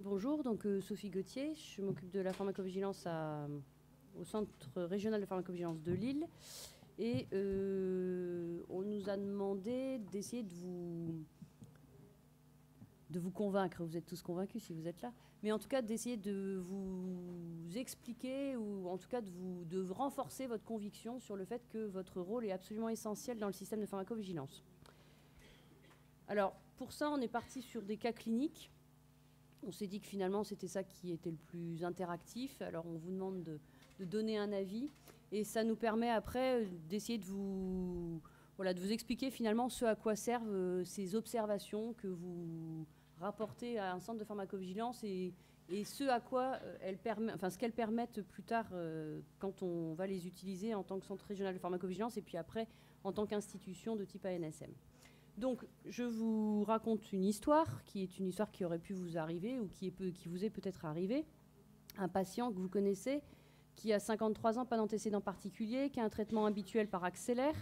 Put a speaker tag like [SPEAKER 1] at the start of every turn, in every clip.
[SPEAKER 1] Bonjour, donc Sophie Gauthier, je m'occupe de la pharmacovigilance au Centre régional de pharmacovigilance de Lille. Et on nous a demandé d'essayer de vous convaincre. Vous êtes tous convaincus si vous êtes là. Mais en tout cas, d'essayer de vous expliquer ou en tout cas de renforcer votre conviction sur le fait que votre rôle est absolument essentiel dans le système de pharmacovigilance. Alors, pour ça, on est parti sur des cas cliniques. On s'est dit que finalement, c'était ça qui était le plus interactif. Alors, on vous demande de donner un avis. Et ça nous permet après d'essayer de vous expliquer finalement ce à quoi servent ces observations que vous rapportez à un centre de pharmacovigilance et ce à quoi ce qu'elles permettent plus tard quand on va les utiliser en tant que centre régional de pharmacovigilance et puis après en tant qu'institution de type ANSM. Donc, je vous raconte une histoire qui est une histoire qui aurait pu vous arriver ou qui vous est peut-être arrivée. Un patient que vous connaissez qui a 53 ans, pas d'antécédent particulier, qui a un traitement habituel par Accélère,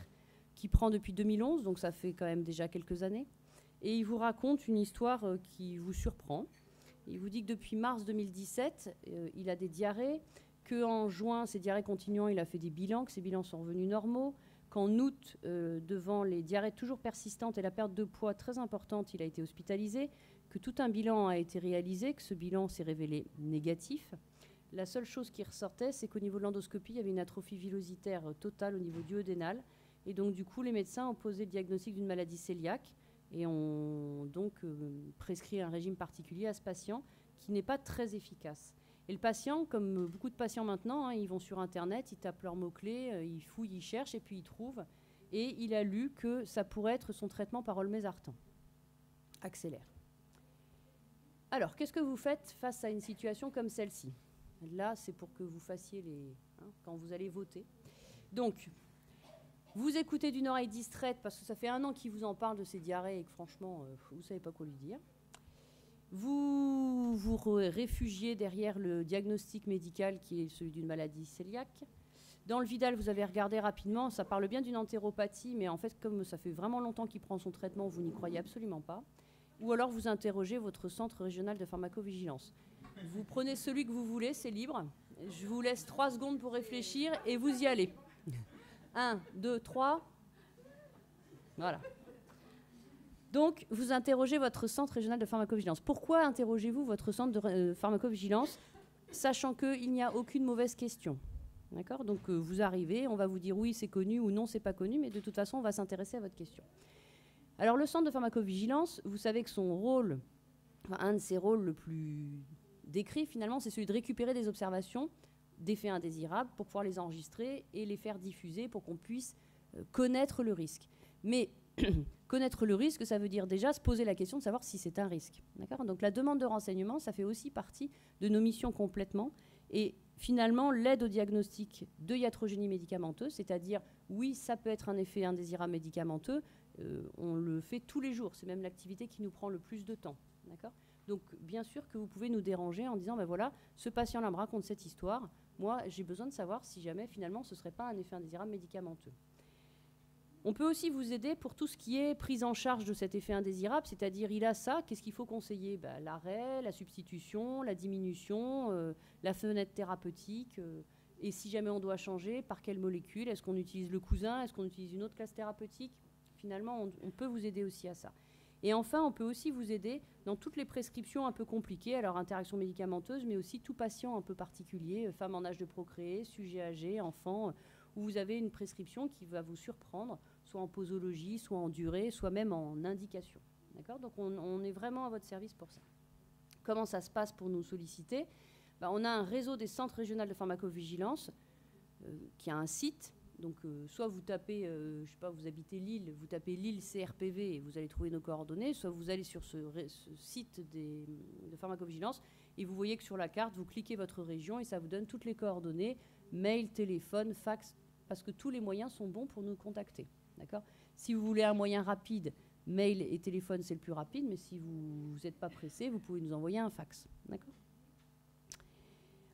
[SPEAKER 1] qui prend depuis 2011, donc ça fait quand même déjà quelques années. Et il vous raconte une histoire qui vous surprend. Il vous dit que depuis mars 2017, il a des diarrhées, qu'en juin, ces diarrhées continuant, il a fait des bilans, que ces bilans sont revenus normaux, qu'en août, devant les diarrhées toujours persistantes et la perte de poids très importante, il a été hospitalisé, que tout un bilan a été réalisé, que ce bilan s'est révélé négatif. La seule chose qui ressortait, c'est qu'au niveau de l'endoscopie, il y avait une atrophie villositaire totale au niveau duodénal. Et donc, du coup, les médecins ont posé le diagnostic d'une maladie cœliaque et ont donc prescrit un régime particulier à ce patient qui n'est pas très efficace. Et le patient, comme beaucoup de patients maintenant, ils vont sur Internet, ils tapent leurs mots-clés, ils fouillent, ils cherchent et puis ils trouvent. Et il a lu que ça pourrait être son traitement par olmesartan. Accélère. Alors, qu'est-ce que vous faites face à une situation comme celle-ci ? Là, c'est pour que vous fassiez quand vous allez voter. Donc, vous écoutez d'une oreille distraite parce que ça fait 1 an qu'il vous en parle de ces diarrhées et que franchement, vous ne savez pas quoi lui dire. Vous vous réfugiez derrière le diagnostic médical qui est celui d'une maladie cœliaque. Dans le Vidal, vous avez regardé rapidement, ça parle bien d'une entéropathie, mais en fait, comme ça fait vraiment longtemps qu'il prend son traitement, vous n'y croyez absolument pas. Ou alors vous interrogez votre centre régional de pharmacovigilance. Vous prenez celui que vous voulez, c'est libre. Je vous laisse 3 secondes pour réfléchir et vous y allez. 1, 2, 3. Voilà. Donc, vous interrogez votre centre régional de pharmacovigilance. Pourquoi interrogez-vous votre centre de pharmacovigilance, sachant qu'il n'y a aucune mauvaise question ? D'accord ? Donc, vous arrivez, on va vous dire oui, c'est connu ou non, c'est pas connu, mais de toute façon, on va s'intéresser à votre question. Alors, le centre de pharmacovigilance, vous savez que son rôle, un de ses rôles le plus décrit, finalement, c'est celui de récupérer des observations d'effets indésirables pour pouvoir les enregistrer et les faire diffuser pour qu'on puisse connaître le risque. Mais connaître le risque, ça veut dire déjà se poser la question de savoir si c'est un risque. D'accord ? Donc la demande de renseignement, ça fait aussi partie de nos missions complètement. Et finalement, l'aide au diagnostic de iatrogénie médicamenteuse, c'est-à-dire, oui, ça peut être un effet indésirable médicamenteux, on le fait tous les jours. C'est même l'activité qui nous prend le plus de temps. D'accord ? Donc, bien sûr que vous pouvez nous déranger en disant, ben voilà, ce patient-là me raconte cette histoire. Moi, j'ai besoin de savoir si jamais, finalement, ce ne serait pas un effet indésirable médicamenteux. On peut aussi vous aider pour tout ce qui est prise en charge de cet effet indésirable, c'est-à-dire il a ça, qu'est-ce qu'il faut conseiller ? L'arrêt, la substitution, la diminution, la fenêtre thérapeutique, et si jamais on doit changer, par quelle molécule ? Est-ce qu'on utilise le cousin ? Est-ce qu'on utilise une autre classe thérapeutique ? Finalement, on peut vous aider aussi à ça. Et enfin, on peut aussi vous aider dans toutes les prescriptions un peu compliquées, alors interaction médicamenteuse, mais aussi tout patient un peu particulier, femme en âge de procréer, sujet âgé, enfant, où vous avez une prescription qui va vous surprendre, soit en posologie, soit en durée, soit même en indication. D'accord ? Donc on est vraiment à votre service pour ça. Comment ça se passe pour nous solliciter ? On a un réseau des centres régionaux de pharmacovigilance qui a un site. Donc soit vous tapez, je sais pas, vous habitez Lille, vous tapez Lille CRPV et vous allez trouver nos coordonnées, soit vous allez sur ce site de pharmacovigilance et vous voyez que sur la carte, vous cliquez votre région et ça vous donne toutes les coordonnées, mail, téléphone, fax, parce que tous les moyens sont bons pour nous contacter. D'accord ? Si vous voulez un moyen rapide, mail et téléphone, c'est le plus rapide, mais si vous n'êtes pas pressé, vous pouvez nous envoyer un fax. D'accord ?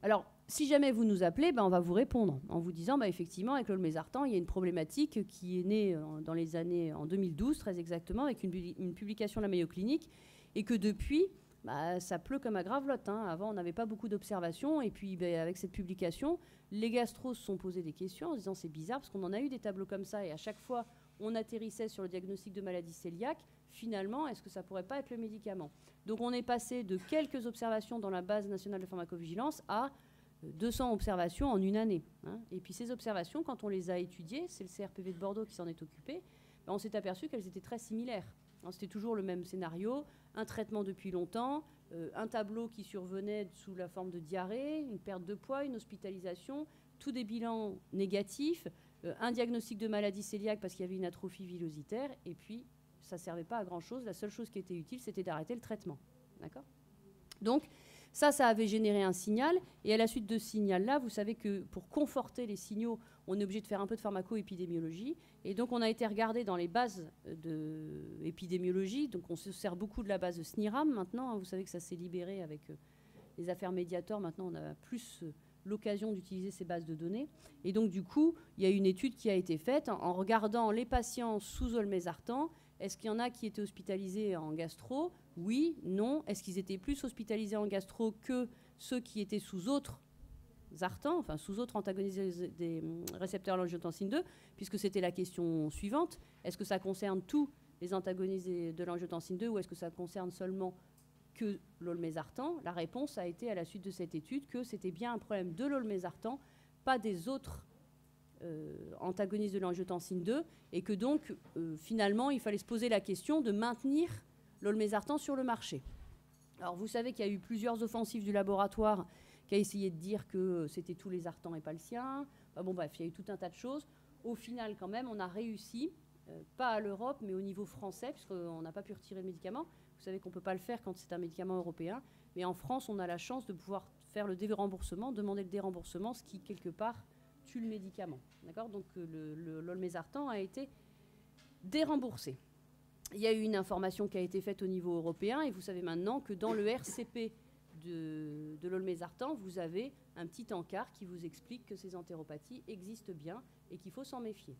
[SPEAKER 1] Alors, si jamais vous nous appelez, on va vous répondre en vous disant, effectivement, avec l'olmesartan, il y a une problématique qui est née dans les années en 2012, très exactement, avec une publication de la Mayo Clinique, et que depuis, Bah, ça pleut comme à Gravelotte, hein. Avant, on n'avait pas beaucoup d'observations. Et puis, ben, avec cette publication, les gastros se sont posés des questions en se disant c'est bizarre parce qu'on en a eu des tableaux comme ça. Et à chaque fois, on atterrissait sur le diagnostic de maladie cœliaque. Finalement, est-ce que ça ne pourrait pas être le médicament? Donc, on est passé de quelques observations dans la base nationale de pharmacovigilance à 200 observations en une année. Hein. Et puis, ces observations, quand on les a étudiées, c'est le CRPV de Bordeaux qui s'en est occupé, ben, on s'est aperçu qu'elles étaient très similaires. C'était toujours le même scénario, un traitement depuis longtemps, un tableau qui survenait sous la forme de diarrhée, une perte de poids, une hospitalisation, tous des bilans négatifs, un diagnostic de maladie cœliaque parce qu'il y avait une atrophie villositaire, et puis ça ne servait pas à grand-chose. La seule chose qui était utile, c'était d'arrêter le traitement. D'accord ? Donc, ça avait généré un signal, et à la suite de ce signal-là, vous savez que pour conforter les signaux, on est obligé de faire un peu de pharmacoépidémiologie, et donc on a été regardé dans les bases d'épidémiologie, donc on se sert beaucoup de la base de SNIRAM maintenant, hein, vous savez que ça s'est libéré avec les affaires Mediator, maintenant on a plus l'occasion d'utiliser ces bases de données, et donc du coup, il y a une étude qui a été faite en regardant les patients sous olmesartan. Est-ce qu'il y en a qui étaient hospitalisés en gastro? Oui, non. Est-ce qu'ils étaient plus hospitalisés en gastro que ceux qui étaient sous autres sartans, enfin sous autres antagonistes des récepteurs à l'angiotensine 2, puisque c'était la question suivante. Est-ce que ça concerne tous les antagonistes de l'angiotensine 2 ou est-ce que ça concerne seulement que l'olmesartan? La réponse a été à la suite de cette étude que c'était bien un problème de l'olmesartan, pas des autres antagonistes de l'angiotensine 2, et que donc, finalement, il fallait se poser la question de maintenir l'olmesartan sur le marché. Alors, vous savez qu'il y a eu plusieurs offensives du laboratoire qui a essayé de dire que c'était tous les artans et pas le sien. Enfin, bon, bref, il y a eu tout un tas de choses. Au final, quand même, on a réussi, pas à l'Europe, mais au niveau français, puisqu'on n'a pas pu retirer le médicament. Vous savez qu'on ne peut pas le faire quand c'est un médicament européen. Mais en France, on a la chance de pouvoir faire le déremboursement, demander le déremboursement, ce qui, quelque part, tue le médicament. D'accord ? Donc l'olmesartan a été déremboursé. Il y a eu une information qui a été faite au niveau européen et vous savez maintenant que dans le RCP de l'olmesartan, vous avez un petit encart qui vous explique que ces entéropathies existent bien et qu'il faut s'en méfier.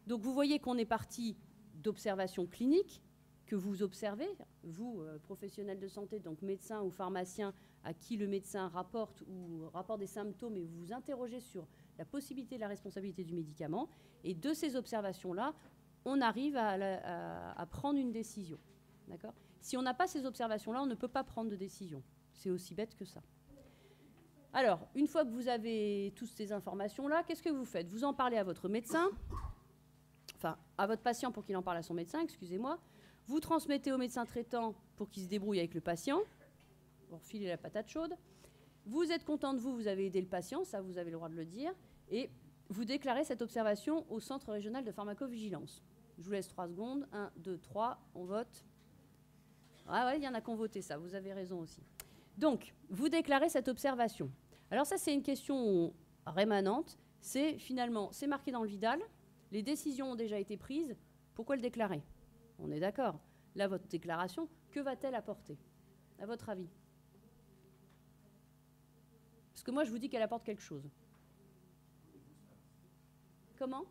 [SPEAKER 1] Donc vous voyez qu'on est parti d'observations cliniques que vous observez, vous, professionnels de santé, donc médecins ou pharmaciens, à qui le médecin rapporte des symptômes et vous vous interrogez sur la possibilité de la responsabilité du médicament. Et de ces observations-là, on arrive à prendre une décision. D'accord ? Si on n'a pas ces observations-là, on ne peut pas prendre de décision. C'est aussi bête que ça. Alors, une fois que vous avez toutes ces informations-là, qu'est-ce que vous faites? Vous en parlez à votre médecin, enfin, à votre patient pour qu'il en parle à son médecin, excusez-moi. Vous transmettez au médecin traitant pour qu'il se débrouille avec le patient. Vous refilez la patate chaude. Vous êtes content de vous, vous avez aidé le patient, ça vous avez le droit de le dire. Et vous déclarez cette observation au Centre régional de pharmacovigilance. Je vous laisse 3 secondes. 1, 2, 3, on vote. Ah ouais, il y en a qui ont voté ça, vous avez raison aussi. Donc, vous déclarez cette observation. Alors ça, c'est une question rémanente. C'est finalement, c'est marqué dans le Vidal, les décisions ont déjà été prises, pourquoi le déclarer? On est d'accord. Là, votre déclaration, que va-t-elle apporter, à votre avis? Parce que moi, je vous dis qu'elle apporte quelque chose. Comment?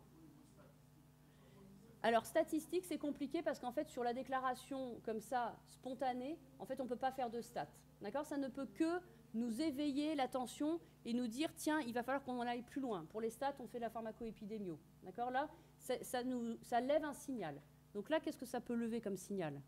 [SPEAKER 1] Alors, statistique, c'est compliqué parce qu'en fait, sur la déclaration comme ça, spontanée, en fait, on ne peut pas faire de stats. D'accord? Ça ne peut que nous éveiller l'attention et nous dire, tiens, il va falloir qu'on en aille plus loin. Pour les stats, on fait la pharmacoépidémio. D'accord? Là, ça lève un signal. Donc là, qu'est-ce que ça peut lever comme signal?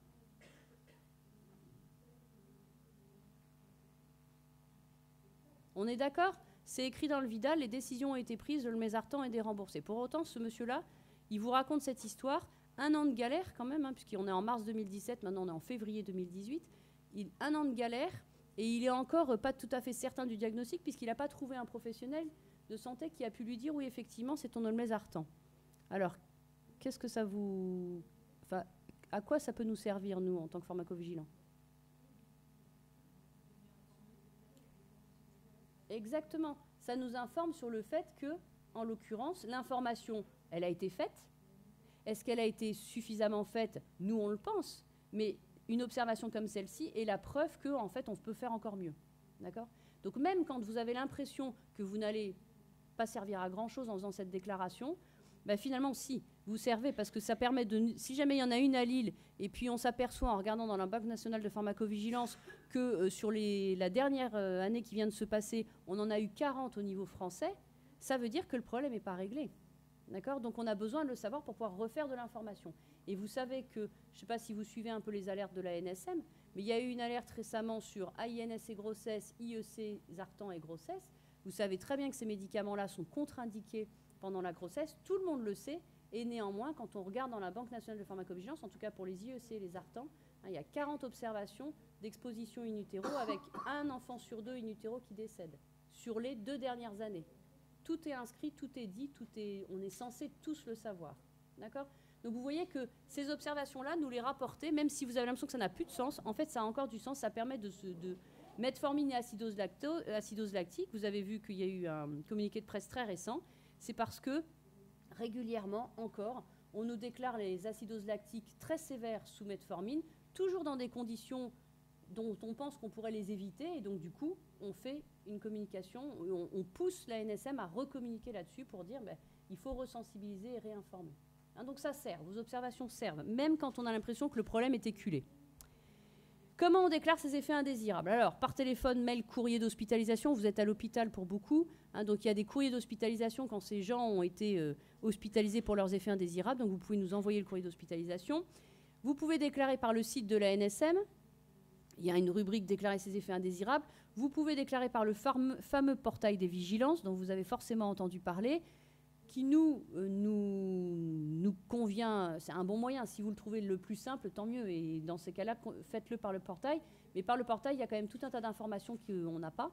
[SPEAKER 1] On est d'accord? C'est écrit dans le Vidal, les décisions ont été prises, l'olmesartan est déremboursé. Pour autant, ce monsieur-là, il vous raconte cette histoire, 1 an de galère quand même, hein, puisqu'on est en mars 2017, maintenant on est en février 2018, 1 an de galère, et il est encore pas tout à fait certain du diagnostic, puisqu'il n'a pas trouvé un professionnel de santé qui a pu lui dire, oui, effectivement, c'est ton olmesartan. Alors, qu'est-ce que ça vous... Enfin, à quoi ça peut nous servir, nous, en tant que pharmacovigilants? Exactement. Ça nous informe sur le fait que, en l'occurrence, l'information, elle a été faite. Est-ce qu'elle a été suffisamment faite? Nous, on le pense. Mais une observation comme celle-ci est la preuve qu'en fait, on peut faire encore mieux. D'accord? Donc même quand vous avez l'impression que vous n'allez pas servir à grand-chose en faisant cette déclaration, Bah, finalement, si, vous servez, parce que ça permet de... Si jamais il y en a une à Lille, et puis on s'aperçoit en regardant dans la Banque nationale de pharmacovigilance que sur la dernière année qui vient de se passer, on en a eu 40 au niveau français, ça veut dire que le problème n'est pas réglé. D'accord ? Donc on a besoin de le savoir pour pouvoir refaire de l'information. Et vous savez que, je ne sais pas si vous suivez un peu les alertes de la NSM, mais il y a eu une alerte récemment sur AINS et grossesse, IEC, Zartan et grossesse. Vous savez très bien que ces médicaments-là sont contre-indiqués pendant la grossesse. Tout le monde le sait. Et néanmoins, quand on regarde dans la Banque nationale de pharmacovigilance, en tout cas pour les IEC et les Zartan, il y a 40 observations d'exposition in utero avec un enfant sur 2 in utero qui décède sur les 2 dernières années. Tout est inscrit, tout est dit, on est censé tous le savoir. D'accord ? Donc vous voyez que ces observations-là, nous les rapporter, même si vous avez l'impression que ça n'a plus de sens, en fait ça a encore du sens, ça permet de metformine et acidose lactique. Vous avez vu qu'il y a eu un communiqué de presse très récent. C'est parce que régulièrement encore, on nous déclare les acidoses lactiques très sévères sous metformine, toujours dans des conditions dont on pense qu'on pourrait les éviter. Et donc du coup, on fait une communication, on pousse la NSM à recommuniquer là-dessus pour dire il faut resensibiliser et réinformer. Donc ça sert, vos observations servent, même quand on a l'impression que le problème est éculé. Comment on déclare ces effets indésirables? Alors, par téléphone, mail, courrier d'hospitalisation, vous êtes à l'hôpital pour beaucoup. Donc il y a des courriers d'hospitalisation quand ces gens ont été hospitalisés pour leurs effets indésirables. Donc vous pouvez nous envoyer le courrier d'hospitalisation. Vous pouvez déclarer par le site de la NSM. Il y a une rubrique « Déclarer ses effets indésirables ». Vous pouvez déclarer par le fameux portail des vigilances, dont vous avez forcément entendu parler, qui nous convient. C'est un bon moyen. Si vous le trouvez le plus simple, tant mieux. Et dans ces cas-là, faites-le par le portail. Mais par le portail, il y a quand même tout un tas d'informations qu'on n'a pas,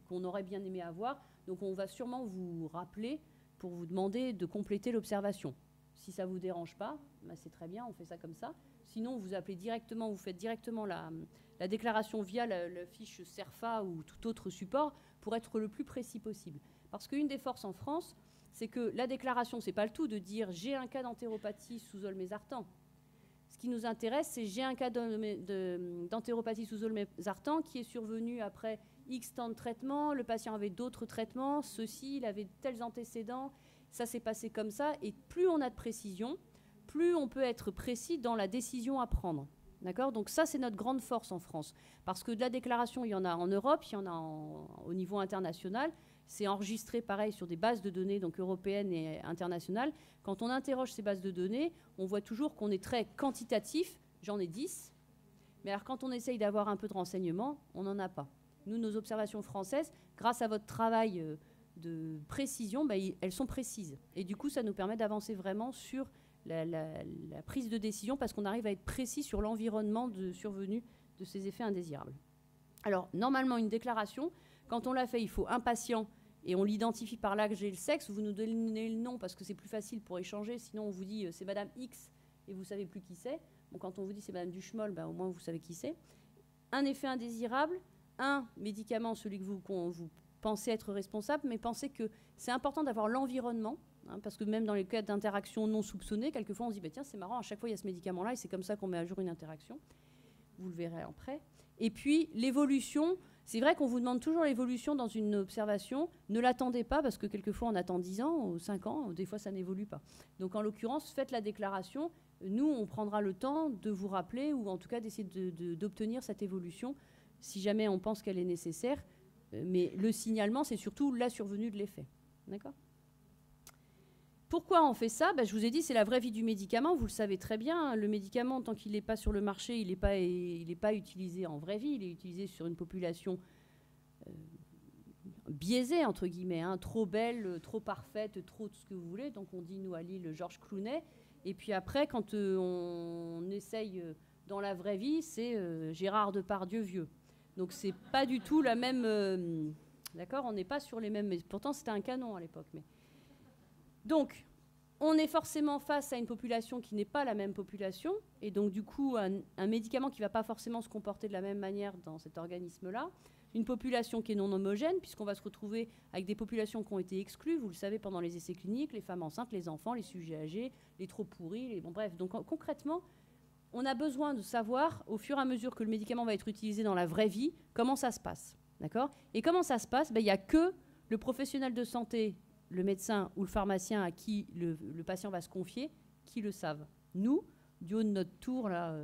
[SPEAKER 1] qu'on aurait bien aimé avoir. Donc on va sûrement vous rappeler pour vous demander de compléter l'observation. Si ça ne vous dérange pas, c'est très bien, on fait ça comme ça. Sinon, vous appelez directement, vous faites directement la déclaration via la fiche CERFA ou tout autre support pour être le plus précis possible. Parce qu'une des forces en France, c'est que la déclaration, ce n'est pas le tout de dire « j'ai un cas d'entéropathie sous olmesartan ». Ce qui nous intéresse, c'est « j'ai un cas d'entéropathie sous olmesartan qui est survenu après X temps de traitement, le patient avait d'autres traitements, ceci, il avait tels antécédents, ça s'est passé comme ça ». Et plus on a de précision, plus on peut être précis dans la décision à prendre. D'accord ? Donc ça, c'est notre grande force en France. Parce que de la déclaration, il y en a en Europe, il y en a au niveau international. C'est enregistré, pareil, sur des bases de données donc européennes et internationales. Quand on interroge ces bases de données, on voit toujours qu'on est très quantitatif. J'en ai 10. Mais alors, quand on essaye d'avoir un peu de renseignements, on n'en a pas. Nous, nos observations françaises, grâce à votre travail de précision, elles sont précises. Et du coup, ça nous permet d'avancer vraiment sur la prise de décision parce qu'on arrive à être précis sur l'environnement de survenue de ces effets indésirables. Alors, normalement, une déclaration, quand on l'a fait, il faut un patient et on l'identifie par l'âge et le sexe. Vous nous donnez le nom parce que c'est plus facile pour échanger. Sinon, on vous dit c'est Madame X et vous ne savez plus qui c'est. Bon, quand on vous dit c'est Madame Duchemol, au moins vous savez qui c'est. Un effet indésirable, un médicament, celui que vous pensez être responsable, mais pensez que c'est important d'avoir l'environnement. Parce que même dans les cas d'interaction non soupçonnée, quelquefois on se dit tiens, c'est marrant, à chaque fois il y a ce médicament-là et c'est comme ça qu'on met à jour une interaction. Vous le verrez après. Et puis l'évolution, c'est vrai qu'on vous demande toujours l'évolution dans une observation. Ne l'attendez pas parce que quelquefois on attend 10 ans ou 5 ans, des fois ça n'évolue pas. Donc en l'occurrence, faites la déclaration. Nous, on prendra le temps de vous rappeler ou en tout cas d'essayer d'obtenir cette évolution si jamais on pense qu'elle est nécessaire. Mais le signalement, c'est surtout la survenue de l'effet. D'accord ? Pourquoi on fait ça ? Je vous ai dit, c'est la vraie vie du médicament. Vous le savez très bien. Le médicament, tant qu'il n'est pas sur le marché, il n'est pas utilisé en vraie vie. Il est utilisé sur une population biaisée, entre guillemets, trop belle, trop parfaite, trop tout ce que vous voulez. Donc on dit, nous, à Lille, Georges Clooney. Et puis après, quand on essaye dans la vraie vie, c'est Gérard Depardieu vieux. Donc c'est pas du tout la même... d'accord ? On n'est pas sur les mêmes... Mais pourtant, c'était un canon à l'époque. Donc, on est forcément face à une population qui n'est pas la même population. Et donc, du coup, un médicament qui ne va pas forcément se comporter de la même manière dans cet organisme-là. Une population qui est non homogène, puisqu'on va se retrouver avec des populations qui ont été exclues, vous le savez, pendant les essais cliniques, les femmes enceintes, les enfants, les sujets âgés, les trop pourris, bon, bref. Donc, concrètement, on a besoin de savoir, au fur et à mesure que le médicament va être utilisé dans la vraie vie, comment ça se passe. D'accord ? Et comment ça se passe ? Il n'y a que le professionnel de santé le médecin ou le pharmacien à qui le patient va se confier qui le savent. Nous, du haut de notre tour, là,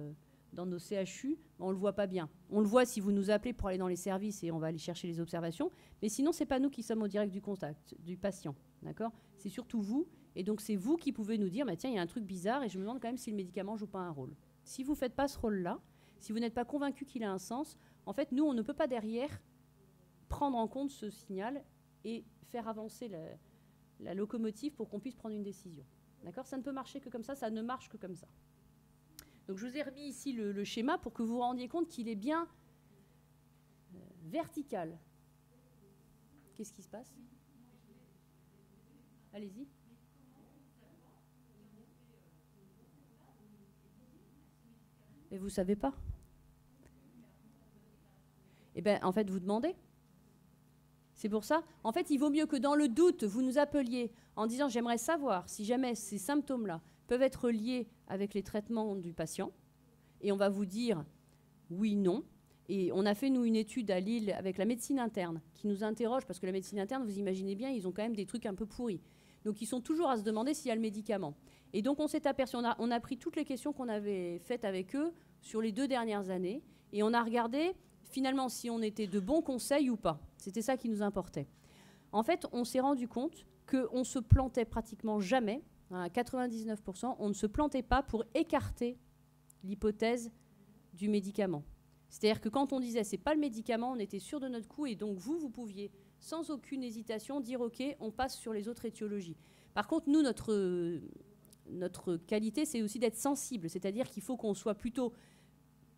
[SPEAKER 1] dans nos CHU, on ne le voit pas bien. On le voit si vous nous appelez pour aller dans les services et on va aller chercher les observations. Mais sinon, ce n'est pas nous qui sommes au direct du contact du patient. D'accord ? C'est surtout vous. Et donc, c'est vous qui pouvez nous dire, bah, tiens, il y a un truc bizarre et je me demande quand même si le médicament ne joue pas un rôle. Si vous ne faites pas ce rôle-là, si vous n'êtes pas convaincu qu'il a un sens, en fait, nous, on ne peut pas derrière prendre en compte ce signal et faire avancer la locomotive pour qu'on puisse prendre une décision. D'accord ? Ça ne peut marcher que comme ça ne marche que comme ça. Donc je vous ai remis ici le schéma pour que vous vous rendiez compte qu'il est bien vertical. Qu'est-ce qui se passe ? Allez-y. Et vous ne savez pas ? Eh bien, en fait, vous demandez. C'est pour ça. En fait, il vaut mieux que dans le doute, vous nous appeliez en disant « J'aimerais savoir si jamais ces symptômes-là peuvent être liés avec les traitements du patient. » Et on va vous dire « Oui, non ». Et on a fait, nous, une étude à Lille avec la médecine interne qui nous interroge, parce que la médecine interne, vous imaginez bien, ils ont quand même des trucs un peu pourris. Donc, ils sont toujours à se demander s'il y a le médicament. Et donc, on s'est aperçu, on a pris toutes les questions qu'on avait faites avec eux sur les 2 dernières années, et on a regardé finalement si on était de bons conseils ou pas. C'était ça qui nous importait. En fait, on s'est rendu compte qu'on ne se plantait pratiquement jamais, à 99%, on ne se plantait pas pour écarter l'hypothèse du médicament. C'est-à-dire que quand on disait c'est pas le médicament, on était sûr de notre coup, et donc vous pouviez sans aucune hésitation dire ok, on passe sur les autres étiologies. Par contre, nous, notre qualité, c'est aussi d'être sensible, c'est-à-dire qu'il faut qu'on soit plutôt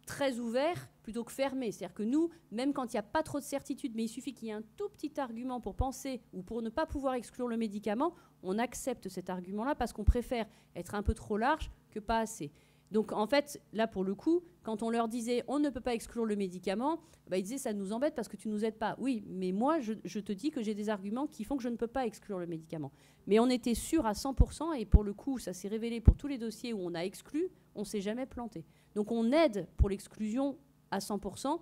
[SPEAKER 1] très ouvert plutôt que fermé. C'est-à-dire que nous, même quand il n'y a pas trop de certitude, mais il suffit qu'il y ait un tout petit argument pour penser ou pour ne pas pouvoir exclure le médicament, on accepte cet argument-là parce qu'on préfère être un peu trop large que pas assez. Donc en fait, là pour le coup, quand on leur disait on ne peut pas exclure le médicament, bah, ils disaient ça nous embête parce que tu nous aides pas. Oui, mais moi je te dis que j'ai des arguments qui font que je ne peux pas exclure le médicament. Mais on était sûr à 100% et pour le coup, ça s'est révélé pour tous les dossiers où on a exclu, on ne s'est jamais planté. Donc on aide pour l'exclusion à 100%.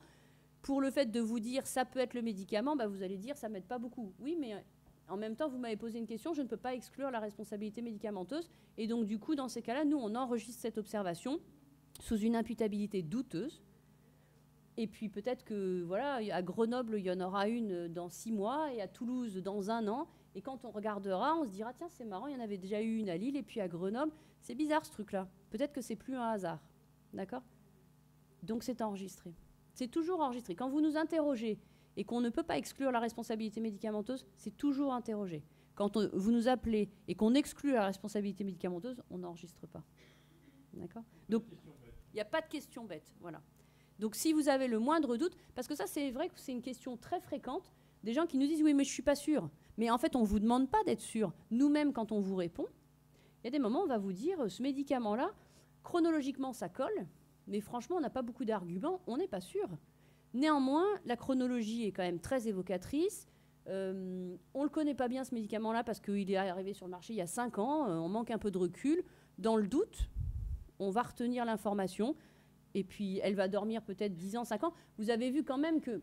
[SPEAKER 1] Pour le fait de vous dire ça peut être le médicament, bah, vous allez dire ça m'aide pas beaucoup. Oui, mais en même temps, vous m'avez posé une question, je ne peux pas exclure la responsabilité médicamenteuse. Et donc, du coup, dans ces cas-là, nous, on enregistre cette observation sous une imputabilité douteuse. Et puis, peut-être que, voilà, à Grenoble, il y en aura une dans 6 mois et à Toulouse dans 1 an. Et quand on regardera, on se dira, tiens, c'est marrant, il y en avait déjà eu une à Lille et puis à Grenoble. C'est bizarre, ce truc-là. Peut-être que c'est plus un hasard. D'accord ? Donc, c'est enregistré. C'est toujours enregistré. Quand vous nous interrogez et qu'on ne peut pas exclure la responsabilité médicamenteuse, c'est toujours interrogé. Quand vous nous appelez et qu'on exclut la responsabilité médicamenteuse, on n'enregistre pas. D'accord ? Donc, il n'y a pas de question bête. Voilà. Donc, si vous avez le moindre doute, parce que ça, c'est vrai que c'est une question très fréquente, des gens qui nous disent « Oui, mais je ne suis pas sûr ». Mais en fait, on ne vous demande pas d'être sûr. Nous-mêmes, quand on vous répond, il y a des moments où on va vous dire « Ce médicament-là, chronologiquement, ça colle, mais franchement, on n'a pas beaucoup d'arguments, on n'est pas sûr ». Néanmoins, la chronologie est quand même très évocatrice. On ne le connaît pas bien, ce médicament-là, parce qu'il est arrivé sur le marché il y a 5 ans. On manque un peu de recul. Dans le doute, on va retenir l'information. Et puis, elle va dormir peut-être 10 ans, 5 ans. Vous avez vu quand même que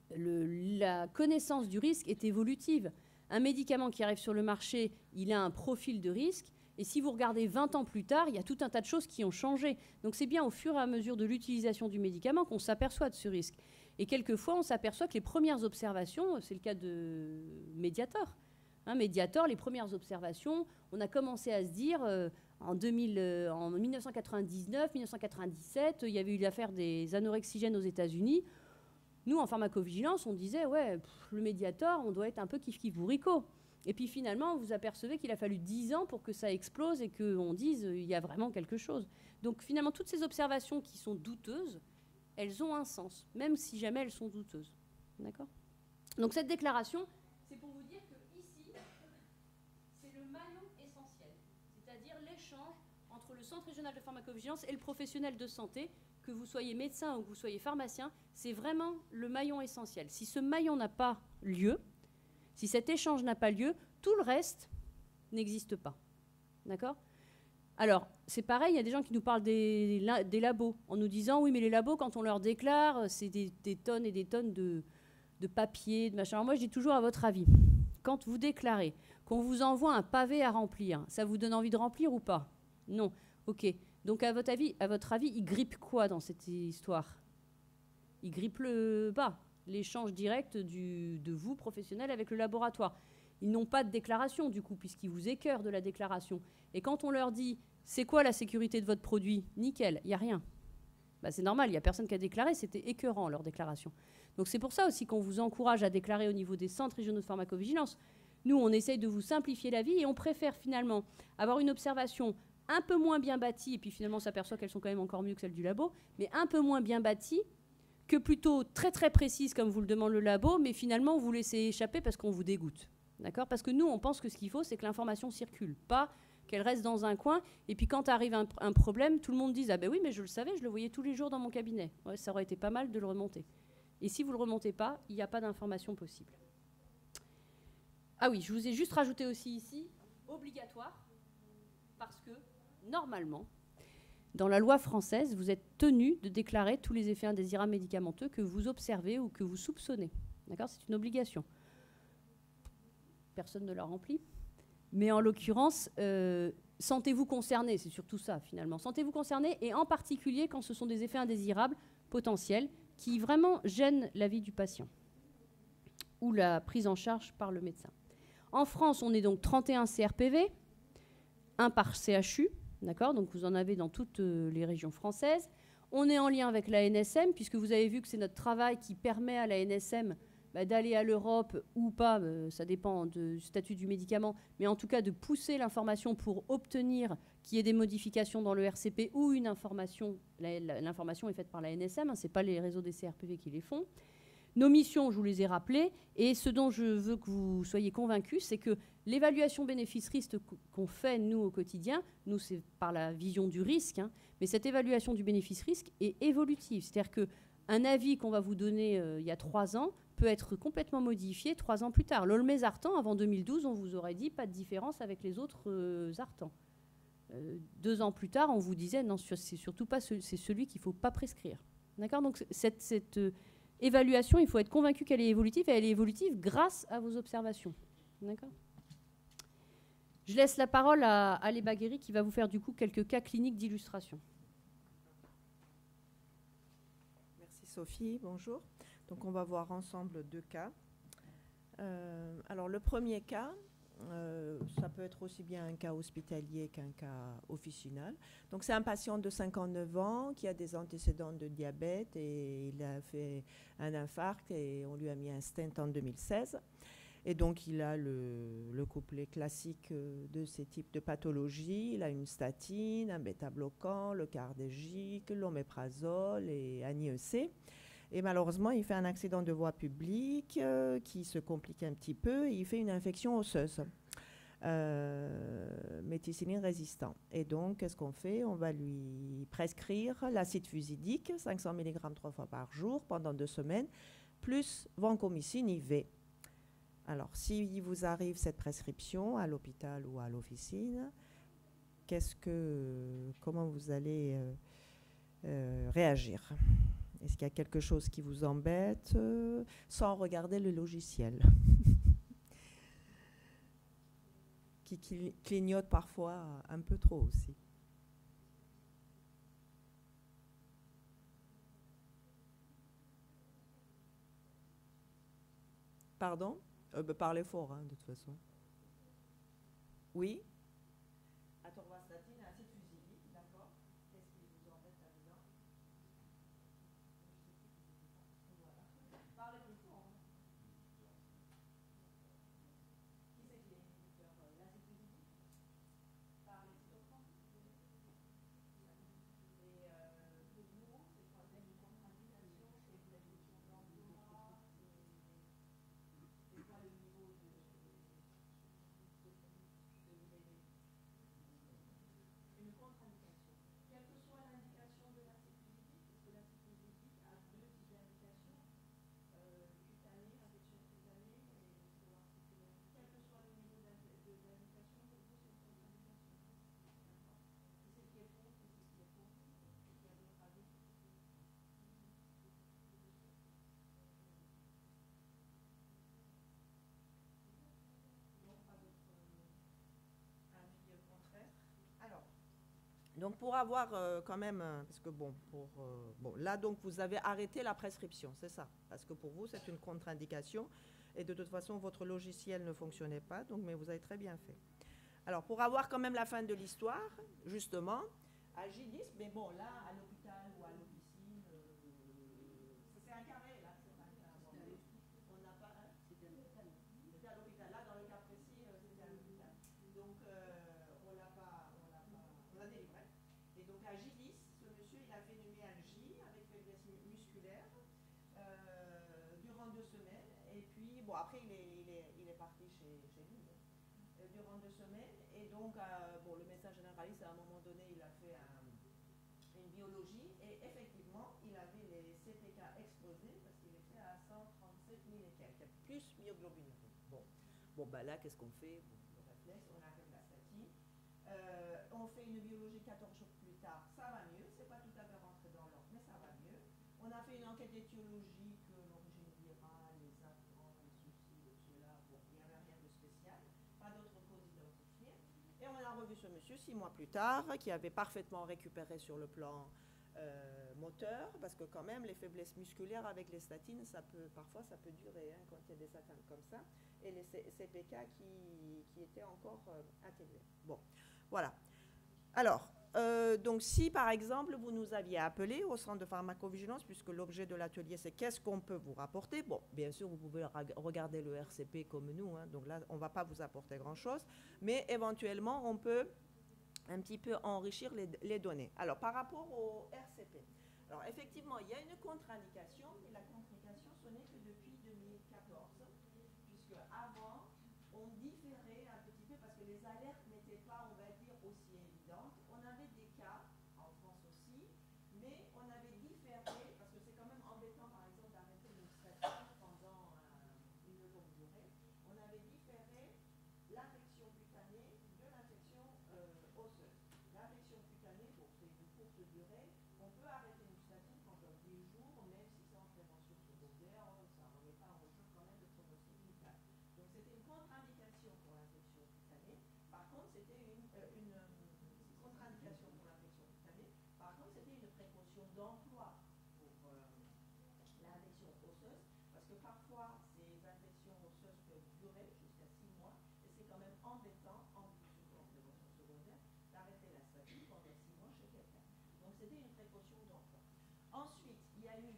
[SPEAKER 1] la connaissance du risque est évolutive. Un médicament qui arrive sur le marché, il a un profil de risque. Et si vous regardez 20 ans plus tard, il y a tout un tas de choses qui ont changé. Donc c'est bien au fur et à mesure de l'utilisation du médicament qu'on s'aperçoit de ce risque. Et quelquefois, on s'aperçoit que les premières observations, c'est le cas de Mediator. Mediator, les premières observations, on a commencé à se dire, en 1999, 1997, il y avait eu l'affaire des anorexigènes aux États-Unis. Nous, en pharmacovigilance, on disait, ouais, le Mediator, on doit être un peu kiff-kiff bourricot. Et puis finalement, vous apercevez qu'il a fallu 10 ans pour que ça explose et qu'on dise il y a vraiment quelque chose. Donc finalement, toutes ces observations qui sont douteuses, elles ont un sens, même si jamais elles sont douteuses. D'accord ? Donc cette déclaration, c'est pour vous dire que ici, c'est le maillon essentiel, c'est-à-dire l'échange entre le Centre régional de pharmacovigilance et le professionnel de santé, que vous soyez médecin ou que vous soyez pharmacien, c'est vraiment le maillon essentiel. Si ce maillon n'a pas lieu, si cet échange n'a pas lieu, tout le reste n'existe pas. D'accord ? Alors, c'est pareil, il y a des gens qui nous parlent des labos, en nous disant, oui, mais les labos, quand on leur déclare, c'est des tonnes et des tonnes de papier, de machin. Alors moi, je dis toujours à votre avis. quand vous déclarez, qu'on vous envoie un pavé à remplir, ça vous donne envie de remplir ou pas? Non. Ok. Donc à votre avis, il grippe quoi dans cette histoire? Il grippe le bas, l'échange direct de vous, professionnels, avec le laboratoire. Ils n'ont pas de déclaration, du coup, puisqu'ils vous écœurent de la déclaration. Et quand on leur dit, c'est quoi la sécurité de votre produit? Nickel, il n'y a rien. Bah, c'est normal, il n'y a personne qui a déclaré, c'était écœurant, leur déclaration. Donc c'est pour ça aussi qu'on vous encourage à déclarer au niveau des centres régionaux de pharmacovigilance. Nous, on essaye de vous simplifier la vie et on préfère finalement avoir une observation un peu moins bien bâtie, et puis finalement on s'aperçoit qu'elles sont quand même encore mieux que celles du labo, mais un peu moins bien bâtie, que plutôt très très précise comme vous le demande le labo, mais finalement vous laissez échapper parce qu'on vous dégoûte. D'accord? Parce que nous, on pense que ce qu'il faut, c'est que l'information circule, pas qu'elle reste dans un coin, et puis quand arrive un problème, tout le monde dise « Ah ben oui, mais je le savais, je le voyais tous les jours dans mon cabinet. Ouais, » ça aurait été pas mal de le remonter. Et si vous ne le remontez pas, il n'y a pas d'information possible. Ah oui, je vous ai juste rajouté aussi ici, obligatoire, parce que, normalement, dans la loi française, vous êtes tenu de déclarer tous les effets indésirables médicamenteux que vous observez ou que vous soupçonnez. D'accord? C'est une obligation. Personne ne la remplit. Mais en l'occurrence, sentez-vous concerné, c'est surtout ça finalement. Sentez-vous concerné, et en particulier quand ce sont des effets indésirables potentiels qui vraiment gênent la vie du patient ou la prise en charge par le médecin. En France, on est donc 31 CRPV, 1 par CHU, d'accord? Donc vous en avez dans toutes les régions françaises. On est en lien avec la NSM, puisque vous avez vu que c'est notre travail qui permet à la NSM d'aller à l'Europe ou pas, ça dépend du statut du médicament, mais en tout cas de pousser l'information pour obtenir qu'il y ait des modifications dans le RCP ou une information. L'information est faite par la NSM, hein, ce n'est pas les réseaux des CRPV qui les font. Nos missions, je vous les ai rappelées, et ce dont je veux que vous soyez convaincus, c'est que l'évaluation bénéfice-risque qu'on fait, nous, au quotidien, nous, c'est par la vision du risque, hein, mais cette évaluation du bénéfice-risque est évolutive. C'est-à-dire qu'un avis qu'on va vous donner il y a 3 ans peut être complètement modifié 3 ans plus tard. L'Olmesartan, avant 2012, on vous aurait dit pas de différence avec les autres Artans. 2 ans plus tard, on vous disait non, c'est surtout pas c'est celui qu'il ne faut pas prescrire. D'accord? Donc cette évaluation, il faut être convaincu qu'elle est évolutive, et elle est évolutive grâce à vos observations. D'accord? Je laisse la parole à Ali Bagheri qui va vous faire du coup quelques cas cliniques d'illustration.
[SPEAKER 2] Merci Sophie, bonjour. Donc on va voir ensemble 2 cas. Alors le premier cas, ça peut être aussi bien un cas hospitalier qu'un cas officinal. Donc c'est un patient de 59 ans qui a des antécédents de diabète, et il a fait un infarct et on lui a mis un stent en 2016. Et donc il a le couplet classique de ces types de pathologies. Il a une statine, un bêta-bloquant, le cardégique, l'oméprazole et Agni-EC. Et malheureusement, il fait un accident de voie publique qui se complique un petit peu, et il fait une infection osseuse, méthicilline résistant. Et donc, qu'est-ce qu'on fait? On va lui prescrire l'acide fusidique, 500 mg 3 fois par jour pendant 2 semaines, plus vancomycine IV. Alors, si vous arrive cette prescription à l'hôpital ou à l'officine, comment vous allez réagir? Est-ce qu'il y a quelque chose qui vous embête sans regarder le logiciel qui clignote parfois un peu trop aussi? Pardon? Parlez fort, hein, de toute façon. Oui? Atorvastatine, acide fusidique, d'accord. Qu'est-ce qui vous embête là-dedans? Parlez plus fort. Qui c'est qui est inhibiteur? L'acide fusidique? Par les cytochrome? Et pour vous, c'est quoi même une contre-indication? C'est une réduction de l'emploi? C'est quoi le niveau de Donc pour avoir quand même, parce que bon, là donc vous avez arrêté la prescription, c'est ça, parce que pour vous c'est une contre-indication et de toute façon votre logiciel ne fonctionnait pas, donc mais vous avez très bien fait. Alors pour avoir quand même la fin de l'histoire, justement, Agidis, mais bon là à l'hôpital ou à l'officine, c'est un carré là, c'est pas un carré. On n'a pas un. C'était à l'hôpital. Là dans le cas précis, c'était à l'hôpital. Donc on l'a délivré. Et donc à Gidis, ce monsieur, il a fait une myalgie avec faiblesse musculaire durant 2 semaines. Et puis, bon, après, il est parti chez lui durant 2 semaines. Et donc, bon, le médecin généraliste, à un moment donné, il a fait une biologie. Et effectivement, il avait les CPK explosés parce qu'il était à 137 000 et quelques, plus myoglobine. Bon, bah là, qu'est-ce qu'on fait? Le réflexe, on arrête la statine. On fait une biologie 14 jours plus tard, ça va mieux, c'est pas tout à fait rentré dans l'ordre, mais ça va mieux. On a fait une enquête étiologique, l'origine virale, les intrants, les soucis, cela, bon, il n'y avait rien de spécial, pas d'autres causes identifiées. Et on a revu ce monsieur 6 mois plus tard, qui avait parfaitement récupéré sur le plan moteur, parce que quand même les faiblesses musculaires avec les statines, parfois ça peut durer hein, quand il y a des atteintes comme ça, et les CPK qui étaient encore intégrés. Bon, voilà. Alors, donc si par exemple vous nous aviez appelé au centre de pharmacovigilance, puisque l'objet de l'atelier c'est qu'est-ce qu'on peut vous rapporter, bon, bien sûr vous pouvez regarder le RCP comme nous, hein, donc là on ne va pas vous apporter grand-chose, mais éventuellement on peut un petit peu enrichir les données. Alors par rapport au RCP, alors effectivement il y a une contre-indication, mais la contre-indication ce n'est que depuis 2014, puisque avant on différait un petit peu parce que les alertes n'étaient pas, on va dire, aussi évidentes. On avait des cas, en France aussi, mais on avait différé, parce que c'est quand même embêtant, par exemple, d'arrêter une statine pendant une longue durée, on avait différé l'infection cutanée de l'infection osseuse. L'infection cutanée, bon, c'est une courte durée, on peut arrêter une statine pendant 10 jours, même si c'est en prévention secondaire, ça ne remet pas en jeu quand même le pronostic vital. Donc c'était une contre-indication pour l'infection cutanée. Par contre, c'était une contre-indication pour l'infection cutanée. Par contre, c'était une précaution d'emploi pour l'infection osseuse, parce que parfois, ces infections osseuses peuvent durer jusqu'à 6 mois, et c'est quand même embêtant, en plus en prévention secondaire, d'arrêter la statine pendant 6 mois chez quelqu'un. Donc c'était une précaution d'emploi. Ensuite, il y a eu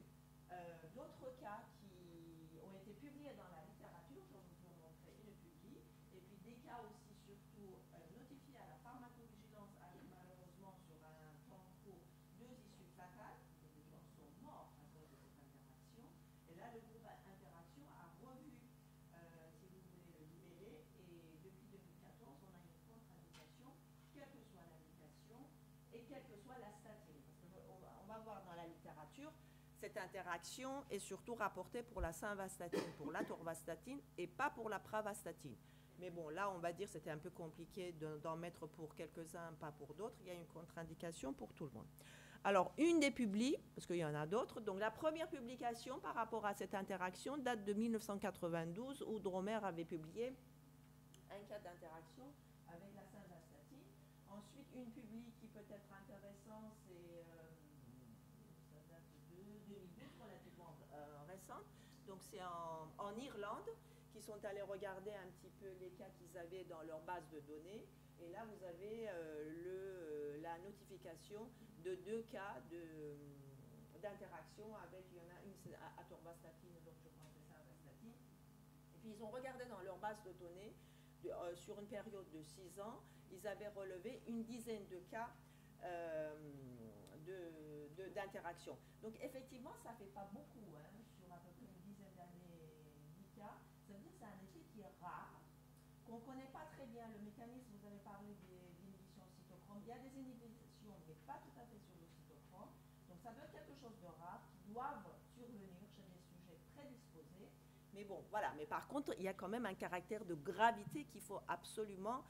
[SPEAKER 2] d'autres cas qui ont été publiés dans la littérature, je vais vous montrer une publie, et puis des cas aussi surtout notifiés à la pharmacovigilance avec malheureusement sur un temps court 2 issues fatales, et des gens sont morts à cause de cette interaction. Et là, le groupe Interaction a revu, si vous voulez, le libellé, et depuis 2014, on a une contre-indication, quelle que soit l'indication et quelle que soit la statine. Parce qu'on va voir dans la littérature, cette interaction est surtout rapportée pour la simvastatine, pour l'atorvastatine et pas pour la pravastatine. Mais bon, là, on va dire que c'était un peu compliqué d'en mettre pour quelques-uns, pas pour d'autres. Il y a une contre-indication pour tout le monde. Alors, une des publis, parce qu'il y en a d'autres, donc la première publication par rapport à cette interaction date de 1992, où Dromer avait publié un cas d'interaction avec la simvastatine. Ensuite, une publi qui peut être intéressante, c'est... ça date de 2012, relativement récente. Donc c'est en Irlande qui sont allés regarder un petit peu les cas qu'ils avaient dans leur base de données. Et là, vous avez la notification de 2 cas d'interaction avec, il y en a une c'est atorvastatine, donc je pense que c'est simvastatine. Et puis ils ont regardé dans leur base de données, sur une période de 6 ans, ils avaient relevé une dizaine de cas d'interaction. Donc effectivement, ça ne fait pas beaucoup, hein, sur à peu près une dizaine d'années, 10 cas. Ça veut dire que c'est un effet qui est rare, qu'on ne connaît pas très bien le mécanisme. Vous avez parlé d'inhibition au cytochrome. Il y a des inhibitions, mais pas tout à fait sur le cytochrome. Donc ça doit être quelque chose de rare, qui doivent survenir chez des sujets prédisposés. Mais bon, voilà. Mais par contre, il y a quand même un caractère de gravité qu'il faut absolument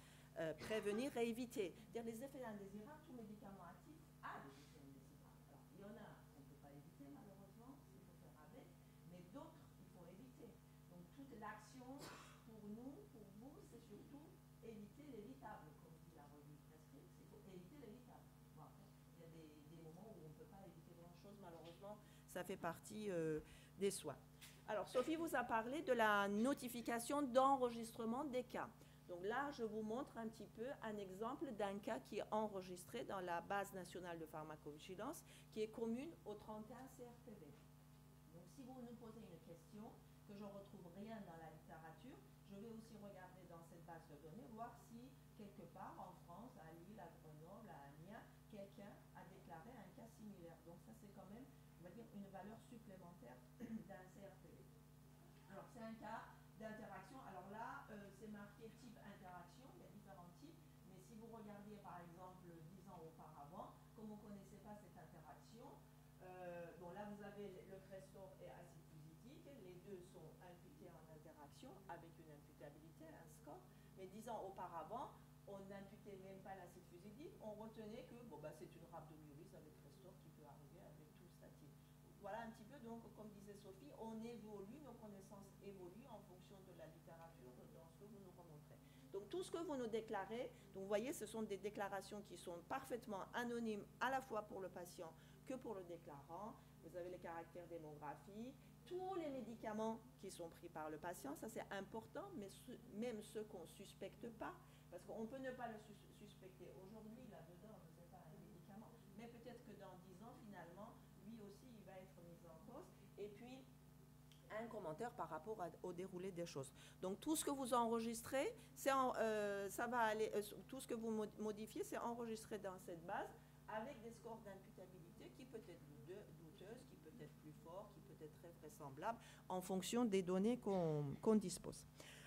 [SPEAKER 2] prévenir et éviter. C'est-à-dire les effets indésirables, tout médicament actif a des effets indésirables. Alors, il y en a qu'on ne peut pas éviter, malheureusement, il faut faire avec, mais d'autres, il faut éviter. Donc, toute l'action, pour nous, pour vous, c'est surtout éviter l'évitable, comme dit la revue prescrite, il faut éviter l'évitable. Bon, ça fait partie des soins. Alors, Sophie vous a parlé de la notification d'enregistrement des cas. Donc là, je vous montre un petit peu un exemple d'un cas qui est enregistré dans la base nationale de pharmacovigilance, qui est commune au 31 CRPV. Donc, si vous nous posez une question, que je ne retrouve rien dans la littérature, je vais aussi regarder dans cette base de données, voir si quelque part en France, à Lille, à Grenoble, à Amiens, quelqu'un a déclaré un cas similaire. Donc ça, c'est quand même, on va dire, une valeur supplémentaire d'un CRPV. Alors, c'est un cas d'interaction. Alors là, c'est marqué type interaction, il y a différents types, mais si vous regardiez par exemple 10 ans auparavant, comme on ne connaissait pas cette interaction, bon là vous avez le Crestor et acide fusidique, les deux sont imputés en interaction avec une imputabilité, un score, mais 10 ans auparavant, on n'imputait même pas l'acide fusidique, on retenait que bon, bah, c'est une rhabdomyolyse avec Crestor qui peut arriver avec tout statine. Voilà un petit peu, donc comme disait Sophie, on évolue, nos connaissances évoluent en fonction de la littérature dans ce que vous nous remontrez. Donc tout ce que vous nous déclarez, donc vous voyez, ce sont des déclarations qui sont parfaitement anonymes à la fois pour le patient que pour le déclarant. Vous avez les caractères démographiques, tous les médicaments qui sont pris par le patient, ça c'est important, mais même ceux qu'on ne suspecte pas, parce qu'on peut ne pas le suspecter aujourd'hui, là-dedans, ce n'est pas un médicament, mais peut-être que dans 10 ans, finalement, lui aussi, il va être mis en cause. Et puis, un commentaire par rapport au déroulé des choses. Donc, tout ce que vous enregistrez, ça va aller, tout ce que vous modifiez, c'est enregistré dans cette base avec des scores d'imputabilité qui peut être douteuses, qui peut être plus fort, qui peut être très vraisemblable en fonction des données qu'on dispose.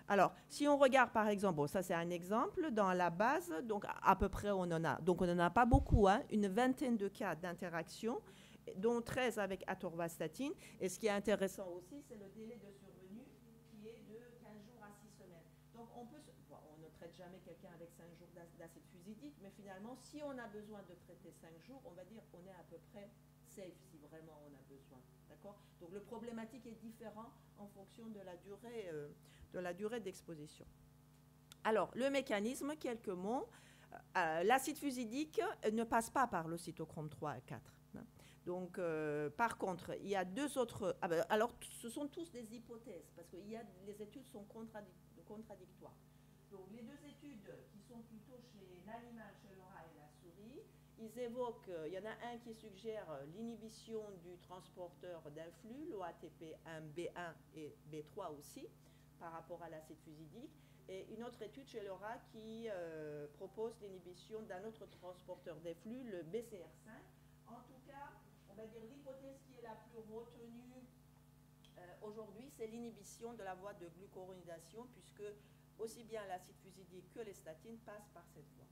[SPEAKER 2] Alors, si on regarde par exemple, bon, ça c'est un exemple, dans la base, donc à peu près on en a pas beaucoup, hein, une vingtaine de cas d'interaction, dont 13 avec atorvastatine. Et ce qui est intéressant aussi, c'est le délai de survenue qui est de 15 jours à 6 semaines. Donc on ne traite jamais quelqu'un avec 5 jours d'acide fusidique, mais finalement, si on a besoin de traiter 5 jours, on va dire qu'on est à peu près safe si vraiment on a besoin. D'accord ? Donc le problématique est différent en fonction de la durée d'exposition. Alors, le mécanisme, quelques mots. L'acide fusidique ne passe pas par le cytochrome 3 et 4. Hein. Donc, par contre, il y a deux autres... alors, ce sont tous des hypothèses, parce que les études sont contradictoires. Donc, les deux études qui sont plutôt chez l'animal, chez le rat et la souris, ils évoquent, il y en a un qui suggère l'inhibition du transporteur d'influx, l'OATP1B1 et B3 aussi, par rapport à l'acide fusidique, et une autre étude chez le rat qui propose l'inhibition d'un autre transporteur d'influx, le BCR5. En tout cas, on va dire l'hypothèse qui est la plus retenue aujourd'hui, c'est l'inhibition de la voie de glucuronidation, puisque aussi bien l'acide fusidique que les statines passent par cette voie.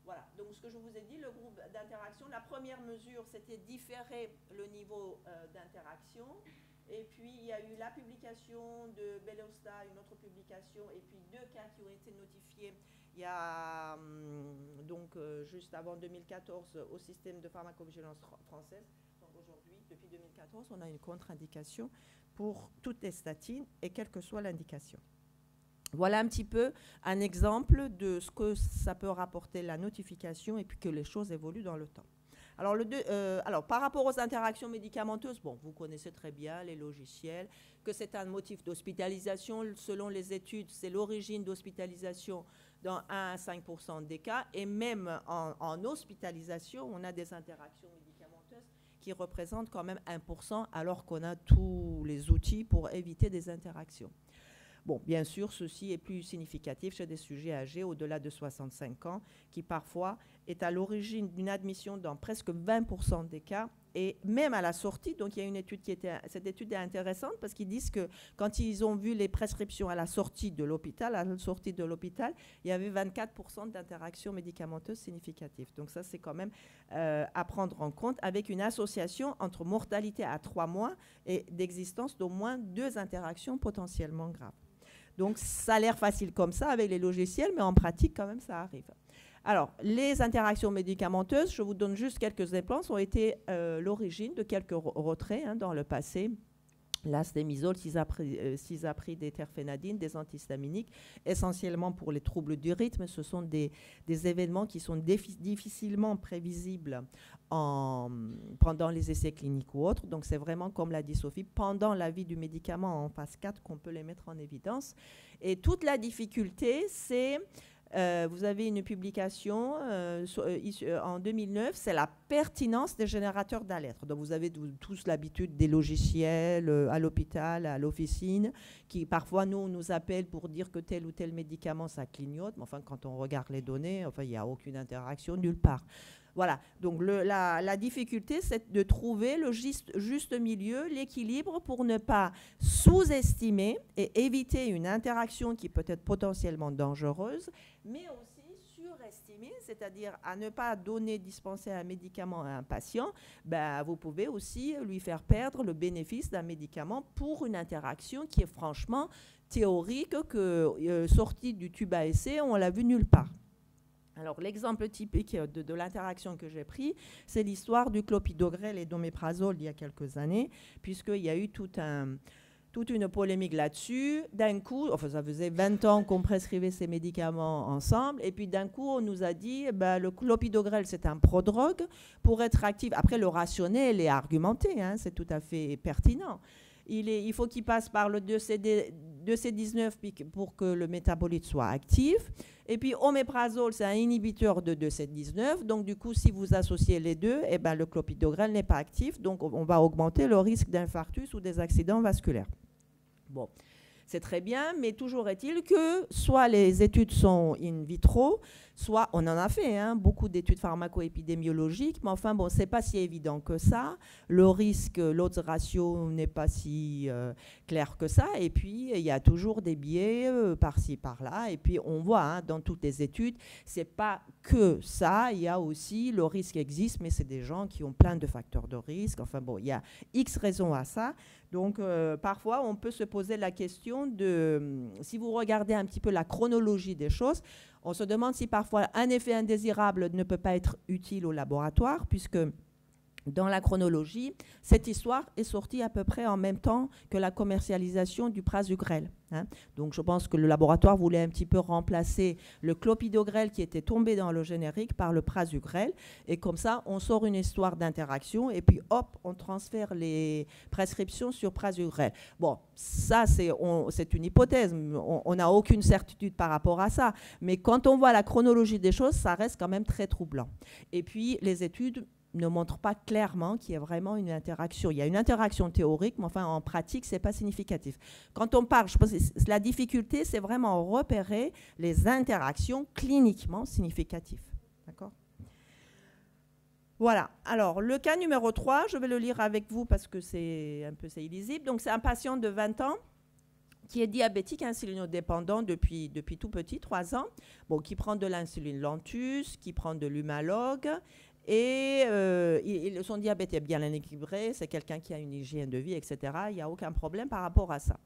[SPEAKER 2] Voilà, donc ce que je vous ai dit, le groupe d'interaction, la première mesure, c'était différer le niveau d'interaction. Et puis, il y a eu la publication de Belosta, une autre publication, et puis 2 cas qui ont été notifiés il y a juste avant 2014 au système de pharmacovigilance française. Donc aujourd'hui, depuis 2014, on a une contre-indication pour toutes les statines et quelle que soit l'indication. Voilà un petit peu un exemple de ce que ça peut rapporter la notification et puis que les choses évoluent dans le temps. Alors, par rapport aux interactions médicamenteuses, bon, vous connaissez très bien les logiciels, que c'est un motif d'hospitalisation. Selon les études, c'est l'origine d'hospitalisation dans 1 à 5% des cas. Et même en hospitalisation, on a des interactions médicamenteuses qui représentent quand même 1%, alors qu'on a tous les outils pour éviter des interactions. Bon, bien sûr, ceci est plus significatif chez des sujets âgés au-delà de 65 ans, qui parfois est à l'origine d'une admission dans presque 20% des cas, et même à la sortie. Donc, il y a une étude cette étude est intéressante parce qu'ils disent que quand ils ont vu les prescriptions à la sortie de l'hôpital, il y avait 24% d'interactions médicamenteuses significatives. Donc, ça, c'est quand même à prendre en compte, avec une association entre mortalité à 3 mois et d'existence d'au moins 2 interactions potentiellement graves. Donc, ça a l'air facile comme ça avec les logiciels, mais en pratique, quand même, ça arrive. Alors, les interactions médicamenteuses, je vous donne juste quelques exemples, ont été l'origine de quelques retraits dans le passé. l'astémisole, cisapride, des antihistaminiques, essentiellement pour les troubles du rythme. Ce sont des événements qui sont difficilement prévisibles pendant les essais cliniques ou autres. Donc, c'est vraiment, comme l'a dit Sophie, pendant la vie du médicament en phase 4 qu'on peut les mettre en évidence. Et toute la difficulté, c'est... vous avez une publication en 2009, c'est la pertinence des générateurs d'alerte. Donc vous avez tous l'habitude des logiciels à l'hôpital, à l'officine, qui parfois nous appellent pour dire que tel ou tel médicament, ça clignote. Mais enfin, quand on regarde les données, enfin, il n'y a aucune interaction nulle part. Voilà, donc la difficulté, c'est de trouver le juste milieu, l'équilibre pour ne pas sous-estimer et éviter une interaction qui peut être potentiellement dangereuse, mais aussi surestimer, c'est-à-dire à ne pas dispenser un médicament à un patient. Ben, vous pouvez aussi lui faire perdre le bénéfice d'un médicament pour une interaction qui est franchement théorique, que sortie du tube à essai, on l'a vu nulle part. Alors, l'exemple typique de l'interaction que j'ai pris, c'est l'histoire du clopidogrel et d'oméprazole il y a quelques années, puisqu'il y a eu toute une polémique là-dessus. D'un coup, enfin, ça faisait 20 ans qu'on prescrivait ces médicaments ensemble, et puis d'un coup, on nous a dit, le clopidogrel, c'est un prodrogue pour être actif. Après, le rationnel est argumenté, hein, c'est tout à fait pertinent. Il faut qu'il passe par le 2C19 pour que le métabolite soit actif. Et puis, oméprazole, c'est un inhibiteur de 2C19. Donc, du coup, si vous associez les deux, eh ben, le clopidogrel n'est pas actif. Donc, on va augmenter le risque d'infarctus ou des accidents vasculaires. Bon, c'est très bien, mais toujours est-il que soit les études sont in vitro, soit on en a fait beaucoup d'études pharmaco-épidémiologiques, mais enfin, bon, c'est pas si évident que ça. Le risque, l'odds ratio n'est pas si clair que ça. Et puis, il y a toujours des biais par-ci, par-là. Et puis, on voit dans toutes les études, c'est pas que ça. Il y a aussi, le risque existe, mais c'est des gens qui ont plein de facteurs de risque. Enfin, bon, il y a X raisons à ça. Donc, parfois, on peut se poser la question de, si vous regardez un petit peu la chronologie des choses, on se demande si parfois un effet indésirable ne peut pas être utile au laboratoire, puisque dans la chronologie, cette histoire est sortie à peu près en même temps que la commercialisation du prasugrel. Donc, je pense que le laboratoire voulait un petit peu remplacer le clopidogrel qui était tombé dans le générique par le prasugrel. Et comme ça, on sort une histoire d'interaction et puis hop, on transfère les prescriptions sur prasugrel. Bon, ça, c'est une hypothèse. On n'a aucune certitude par rapport à ça. Mais quand on voit la chronologie des choses, ça reste quand même très troublant. Et puis, les études ne montre pas clairement qu'il y a vraiment une interaction. Il y a une interaction théorique, mais enfin, en pratique, ce n'est pas significatif. Quand on parle, je pense que la difficulté, c'est vraiment repérer les interactions cliniquement significatives. D'accord ? Voilà. Alors, le cas numéro 3, je vais le lire avec vous parce que c'est illisible. Donc, c'est un patient de 20 ans qui est diabétique insulinodépendant depuis tout petit, 3 ans, qui prend de l'insuline Lantus, qui prend de l'Humalog. Et son diabète est bien équilibré, c'est quelqu'un qui a une hygiène de vie, etc. Il n'y a aucun problème par rapport à ça.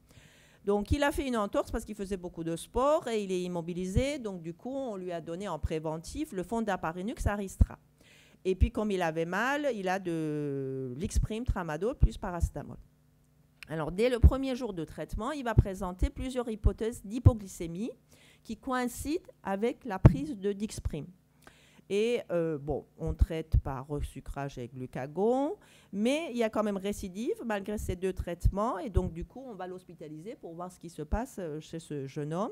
[SPEAKER 2] Donc, il a fait une entorse parce qu'il faisait beaucoup de sport et il est immobilisé. Donc, du coup, on lui a donné en préventif le Fondaparinux Aristra. Et puis, comme il avait mal, il a de l'Ixprime, Tramadol, plus paracétamol. Alors, dès le premier jour de traitement, il va présenter plusieurs hypothèses d'hypoglycémie qui coïncident avec la prise de Dixprime. Et on traite par resucrage avec glucagon, mais il y a quand même récidive malgré ces 2 traitements. Et donc, du coup, on va l'hospitaliser pour voir ce qui se passe chez ce jeune homme.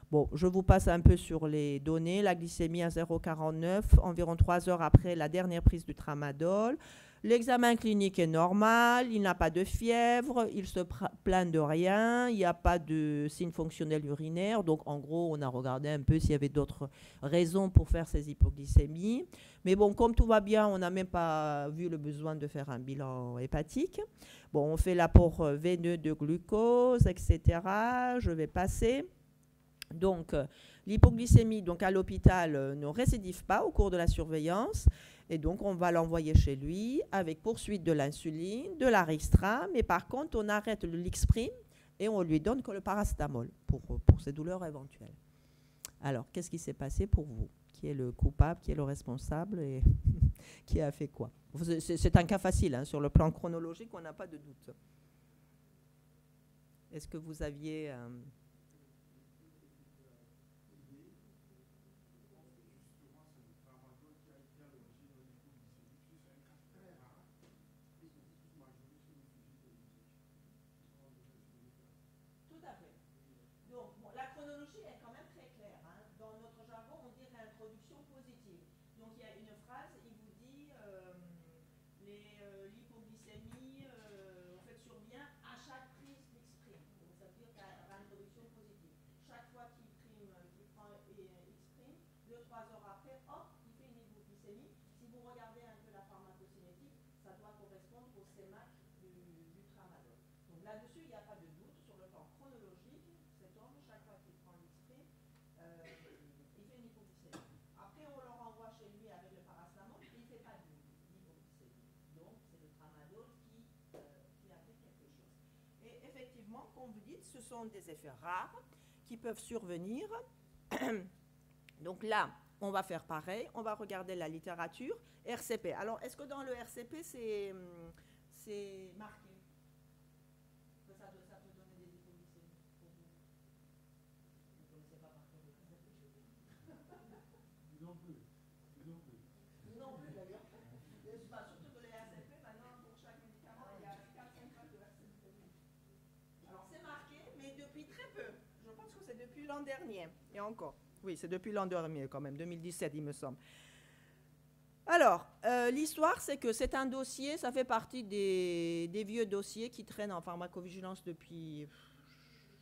[SPEAKER 2] Bon, je vous passe un peu sur les données. La glycémie à 0,49, environ 3 heures après la dernière prise du tramadol. L'examen clinique est normal, il n'a pas de fièvre, il se plaint de rien, il n'y a pas de signes fonctionnels urinaires. Donc, en gros, on a regardé un peu s'il y avait d'autres raisons pour faire ces hypoglycémies. Mais bon, comme tout va bien, on n'a même pas vu le besoin de faire un bilan hépatique. Bon, on fait l'apport veineux de glucose, etc. Je vais passer. Donc, l'hypoglycémie à l'hôpital ne récidive pas au cours de la surveillance. Et donc, on va l'envoyer chez lui avec poursuite de l'insuline, de l'Aristra. Mais par contre, on arrête le Lixprime et on lui donne que le paracétamol pour ses douleurs éventuelles. Alors, qu'est-ce qui s'est passé pour vous? Qui est le coupable? Qui est le responsable? Et qui a fait quoi? C'est un cas facile. Sur le plan chronologique, on n'a pas de doute. Est-ce que vous aviez... Tout à fait. Donc, bon, la chronologie est quand même très claire. Hein. Dans notre jargon, on dit réintroduction positive. Donc, il y a une phrase, il vous dit l'hypoglycémie en fait, survient à chaque prise d'X'. Donc, ça veut dire qu'il y a réintroduction positive. Chaque fois qu'il prend X', 2-3 heures après, hop, il fait une hypoglycémie. Si vous regardez un peu la pharmacocinétique, ça doit correspondre au CEMAC du tramadol. Donc là-dessus, il n'y a pas de doute sur le plan chronologique. Cet homme, chaque fois qu'il prend l'X', il fait une hypoglycémie. Après, on le renvoie chez lui avec le paracétamol, il ne fait pas d'hypoglycémie. Donc, c'est le tramadol qui a fait quelque chose. Et effectivement, comme vous dites, ce sont des effets rares qui peuvent survenir. Donc là, on va faire pareil, on va regarder la littérature. RCP. Alors, est-ce que dans le RCP, c'est marqué que ça peut donner des hypoglycémies pour vous? Vous ne connaissez pas par cœur le RCP?
[SPEAKER 3] Non plus.
[SPEAKER 2] Non plus, d'ailleurs. Surtout que le RCP, maintenant, pour chaque médicament, il y a 4-5 pages de RCP. Alors, c'est marqué, mais depuis très peu. Je pense que c'est depuis l'an dernier. Et encore. Oui, c'est depuis l'an dernier quand même, 2017 il me semble. Alors, l'histoire, c'est que c'est un dossier, ça fait partie des vieux dossiers qui traînent en pharmacovigilance depuis,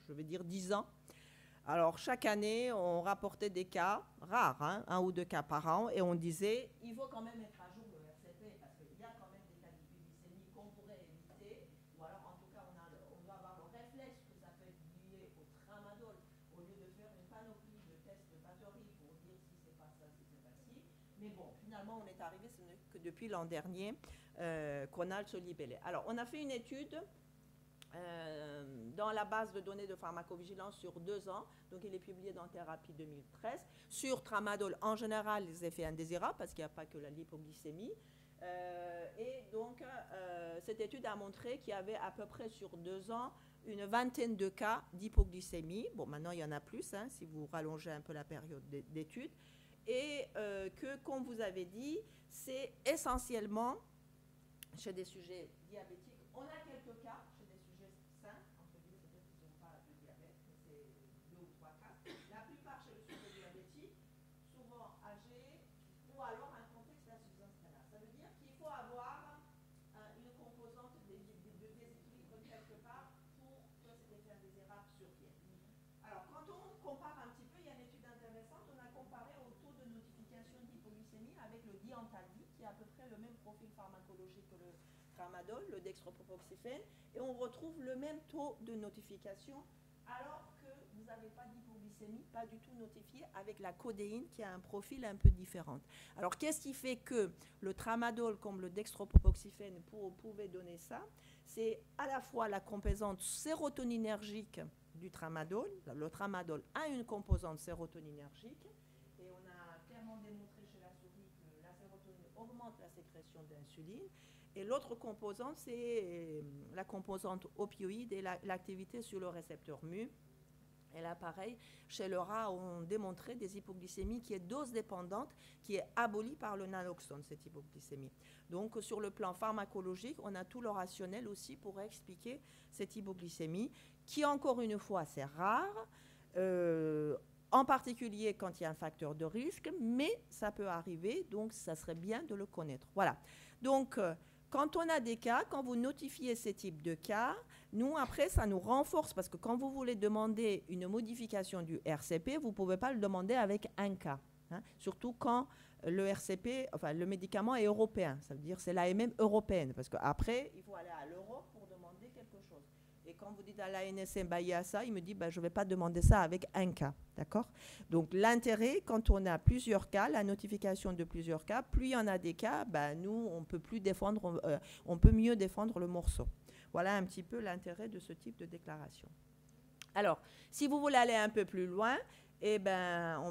[SPEAKER 2] je vais dire, 10 ans. Alors, chaque année, on rapportait des cas rares, hein, 1 ou 2 cas par an, et on disait, il faut quand même mettre à jour le RCP, parce qu'il y a quand même des cas d'hypoglycémie qu'on pourrait éviter, ou alors, en tout cas, on doit avoir le réflexe que ça peut être lié au tramadol, au lieu de faire une panoplie de tests de batterie pour dire si c'est pas ça, si c'est pas ci. Mais bon, finalement, on est arrivé, ce n'est que depuis l'an dernier qu'on a ce libellé. Alors, on a fait une étude dans la base de données de pharmacovigilance sur 2 ans, donc il est publié dans Thérapie 2013, sur tramadol en général, les effets indésirables, parce qu'il n'y a pas que la lipoglycémie. Et donc, cette étude a montré qu'il y avait à peu près sur 2 ans une vingtaine de cas d'hypoglycémie. Bon, maintenant, il y en a plus, hein, si vous rallongez un peu la période d'étude. Et que, comme vous avez dit, c'est essentiellement chez des sujets diabétiques. On a quelques cas chez des sujets sains, entre guillemets, c'est-à-dire qu'ils n'ont pas de diabète, mais c'est 2 ou 3 cas. La plupart chez le sujet diabétique, souvent âgé, ou alors un contexte d'insuffisance rénale. Ça veut dire qu'il faut avoir une composante de déséquilibre quelque part pour que cet effet indésirable survienne. Alors, quand on compare un petit peu, il y a une étude intéressante, on a comparé au taux de notification d'hypoglycémie avec le diantaldi, qui a à peu près le même profil pharmacologique que le tramadol, le dextropropoxyphène, et on retrouve le même taux de notification, alors que vous n'avez pas d'hypoglycémie, pas du tout notifié, avec la codéine qui a un profil un peu différent. Alors, qu'est-ce qui fait que le tramadol, comme le dextropropoxyphène, pouvait donner ça? C'est à la fois la composante sérotoninergique du tramadol. Le tramadol a une composante sérotoninergique, et on a clairement démontré chez la souris que la sérotonine augmente la sécrétion d'insuline. Et l'autre composante, c'est la composante opioïde et l'activité sur le récepteur mu. Et là, pareil, chez le rat, on démontrait des hypoglycémies qui est dose dépendante, qui est abolie par le naloxone, cette hypoglycémie. Donc, sur le plan pharmacologique, on a tout le rationnel aussi pour expliquer cette hypoglycémie, qui, encore une fois, c'est rare, en particulier quand il y a un facteur de risque, mais ça peut arriver, donc ça serait bien de le connaître. Voilà. Donc, quand on a des cas, quand vous notifiez ces types de cas, nous, après, ça nous renforce, parce que quand vous voulez demander une modification du RCP, vous ne pouvez pas le demander avec un cas. Hein, surtout quand le RCP, enfin, le médicament est européen. Ça veut dire que c'est l'AMM européenne, parce qu'après, il faut aller à l'Europe pour demander quelque chose. Et quand vous dites à l'ANSM, bah, il y a ça, il me dit, bah, je ne vais pas demander ça avec un cas. D'accord? Donc, l'intérêt, quand on a plusieurs cas, la notification de plusieurs cas, plus il y en a des cas, bah, nous, on peut plus défendre, on peut mieux défendre le morceau. Voilà un petit peu l'intérêt de ce type de déclaration. Alors, si vous voulez aller un peu plus loin, eh ben,